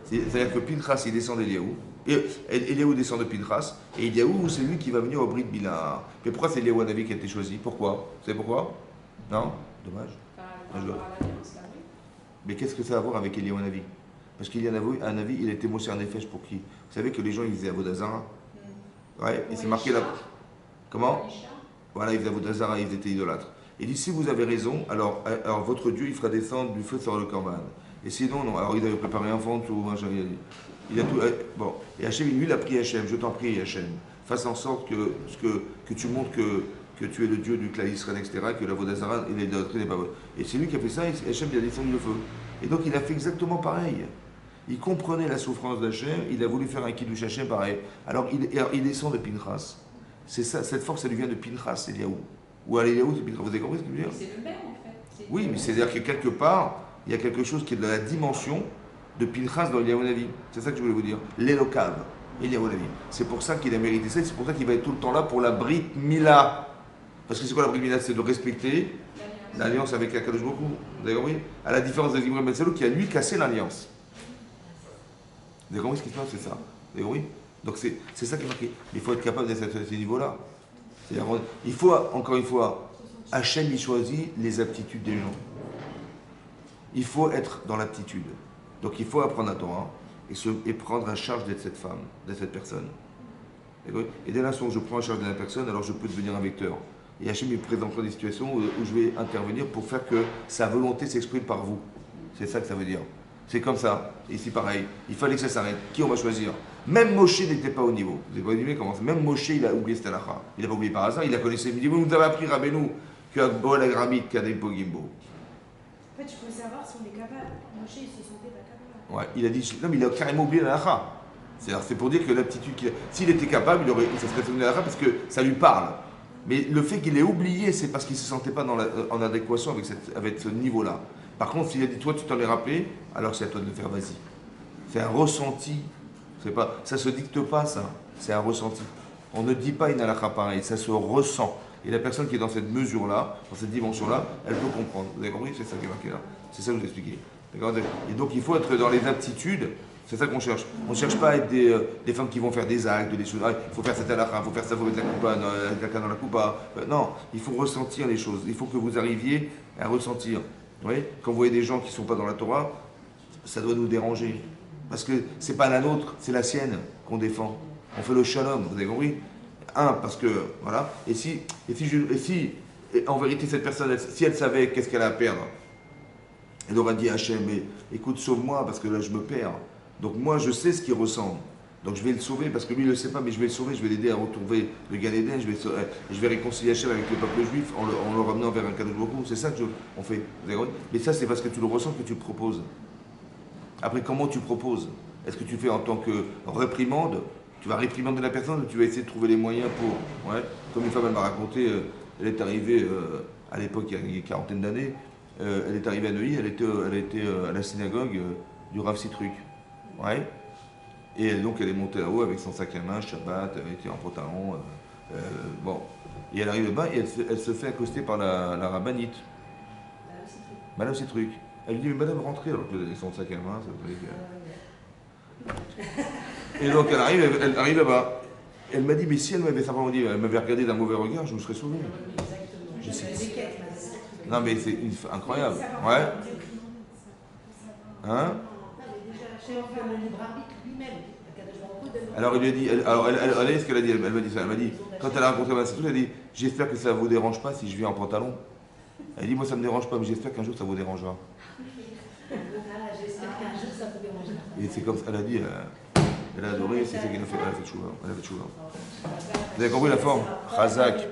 C'est-à-dire que Pinchas, il descend d'Eliaou. Et Eliaou descend de Pinchas. Et Eliaou, c'est lui qui va venir au Brit Bilar. Mais pourquoi c'est Eliaou Hanavi qui a été choisi? Pourquoi? Vous savez pourquoi? Non? Dommage. Mais qu'est-ce que ça a à voir avec Eliaou Hanavi? Parce qu'Eliaou Hanavi, il a été Mosher Nefesh pour qui? Vous savez que les gens, ils faisaient Avodazara. Ouais, et c'est marqué là. Comment? Voilà, ils faisaient Avodazara, ils étaient idolâtres. Il dit, si vous avez raison, alors votre Dieu, il fera descendre du feu sur le Corban. Et sinon, non. Alors, il avait préparé un ventre ou un... Il a tout... Bon. Et Hachem, lui, il a prié Hachem. Je t'en prie, Hachem. Fasse en sorte que tu montres que tu es le Dieu du clan Israël, etc., que la Vodazara et l'idolâtrie n'est pas bonne. Et c'est lui qui a fait ça, et Hachem, il a descendu le feu. Et donc, il a fait exactement pareil. Il comprenait la souffrance d'Hachem, il a voulu faire un kiddush Hachem pareil. Alors, il descend de Pinchas. C'est ça, cette force, elle lui vient de Pinchas, Eliaou. Ou à Eliaou, c'est Pinchas. Vous avez compris ce que je veux dire? C'est le même, en fait. Oui, mais c'est-à-dire que quelque part, il y a quelque chose qui est de la dimension de Pinchas dans Eliaou Hanavi. C'est ça que je voulais vous dire. L'Elokav, Eliaou Hanavi. C'est pour ça qu'il a mérité ça, c'est pour ça qu'il va être tout le temps là pour la Brit Mila. Parce que c'est quoi la Brit Mila? C'est de respecter l'alliance avec Akadosh Baruch Hu. Vous avez compris? À la différence de Zimri Ben Salou qui a lui cassé l'alliance. Vous avez compris ce qui se passe? C'est ça. Vous avez compris? Donc c'est ça qui est marqué. Il faut être capable d'être à ce niveau-là. Il faut, encore une fois, Hachem il choisit les aptitudes des gens. Il faut être dans l'aptitude. Donc il faut apprendre la Torah et prendre en charge d'être cette femme, d'être cette personne. Et dès l'instant où je prends en charge de la personne, alors je peux devenir un vecteur. Et Hachem il présentera des situations où je vais intervenir pour faire que sa volonté s'exprime par vous. C'est ça que ça veut dire. C'est comme ça. Et ici pareil. Il fallait que ça s'arrête. Qui on va choisir? Même Moshe n'était pas au niveau. Vous avez pas vu comment même Moshe, il a oublié cette halakha. Il n'a pas oublié par hasard, il a connaissé. Il dit, vous nous avez appris, Rabbeinu, que Boel Agramit, Kadem Pogimbo. En fait, tu peux savoir si on est capable. Moshe, il se sentait pas capable. Ouais, il a dit, non, mais il a carrément oublié la halakha. C'est pour dire que l'aptitude qu'il a. S'il était capable, ça serait fait la halakha parce que ça lui parle. Mais le fait qu'il ait oublié, c'est parce qu'il ne se sentait pas en adéquation avec ce niveau-là. Par contre, s'il a dit, toi, tu t'en es rappelé, alors c'est à toi de le faire, vas-y. C'est un ressenti. Ça ne se dicte pas, ça. C'est un ressenti. On ne dit pas une halakha pareil, ça se ressent. Et la personne qui est dans cette mesure-là, dans cette dimension-là, elle peut comprendre. Vous avez compris? C'est ça qui est marqué là. C'est ça que je vous ai expliqué. Et donc, il faut être dans les aptitudes. C'est ça qu'on cherche. On ne cherche pas à être des femmes qui vont faire des actes, des choses. Il faut faire cette halakha, il faut faire ça, il faut mettre la coupa, quelqu'un dans la coupa. Non, il faut ressentir les choses. Il faut que vous arriviez à ressentir. Vous voyez, quand vous voyez des gens qui ne sont pas dans la Torah, ça doit nous déranger. Parce que ce n'est pas la nôtre, c'est la sienne qu'on défend. On fait le shalom, vous avez compris? Parce que, voilà. Et en vérité, cette personne, si elle savait qu'est-ce qu'elle a à perdre, elle aurait dit à Hachem, mais écoute, sauve-moi, parce que là, je me perds. Donc moi, je sais ce qu'il ressent. Donc je vais le sauver, parce que lui, il ne le sait pas, mais je vais le sauver, je vais l'aider à retrouver le Gan Eden, je vais réconcilier Hachem avec le peuple juif en le ramenant vers un cadeau de beaucoup. C'est ça qu'on fait. Vous avez compris? Mais ça, c'est parce que tu le ressens que tu le proposes. Après, comment tu proposes? Est-ce que tu fais en tant que réprimande? Tu vas réprimander la personne ou tu vas essayer de trouver les moyens pour... Ouais. Comme une femme, elle m'a raconté, elle est arrivée à l'époque, il y a une quarantaine d'années, elle est arrivée à Neuilly, elle était à la synagogue du Rav Citruc. Ouais. Et donc elle est montée là-haut avec son sac à main, Shabbat, elle était en pantalon. Bon. Et elle arrive là-bas et elle se fait accoster par la rabbinite. Madame Citruc. Elle lui dit, mais madame, rentrez, alors qu'elle a son sac à main. Et donc elle arrive là-bas. Elle m'a dit, mais si elle m'avait simplement dit, elle m'avait regardé d'un mauvais regard, je me serais sauvé. Non mais c'est incroyable. Ouais. Hein? Alors il lui a dit, elle est ce qu'elle a dit, elle m'a dit ça, elle m'a dit, quand elle a rencontré Madame Citruc, elle a dit, j'espère que ça ne vous dérange pas si je viens en pantalon. Elle dit, moi ça ne me dérange pas, mais j'espère qu'un jour ça vous dérangera. Et c'est comme ça, elle a dit, elle a adoré, c'est ça qu'elle a fait, elle a fait tchouva. Vous avez compris la forme? Chazak.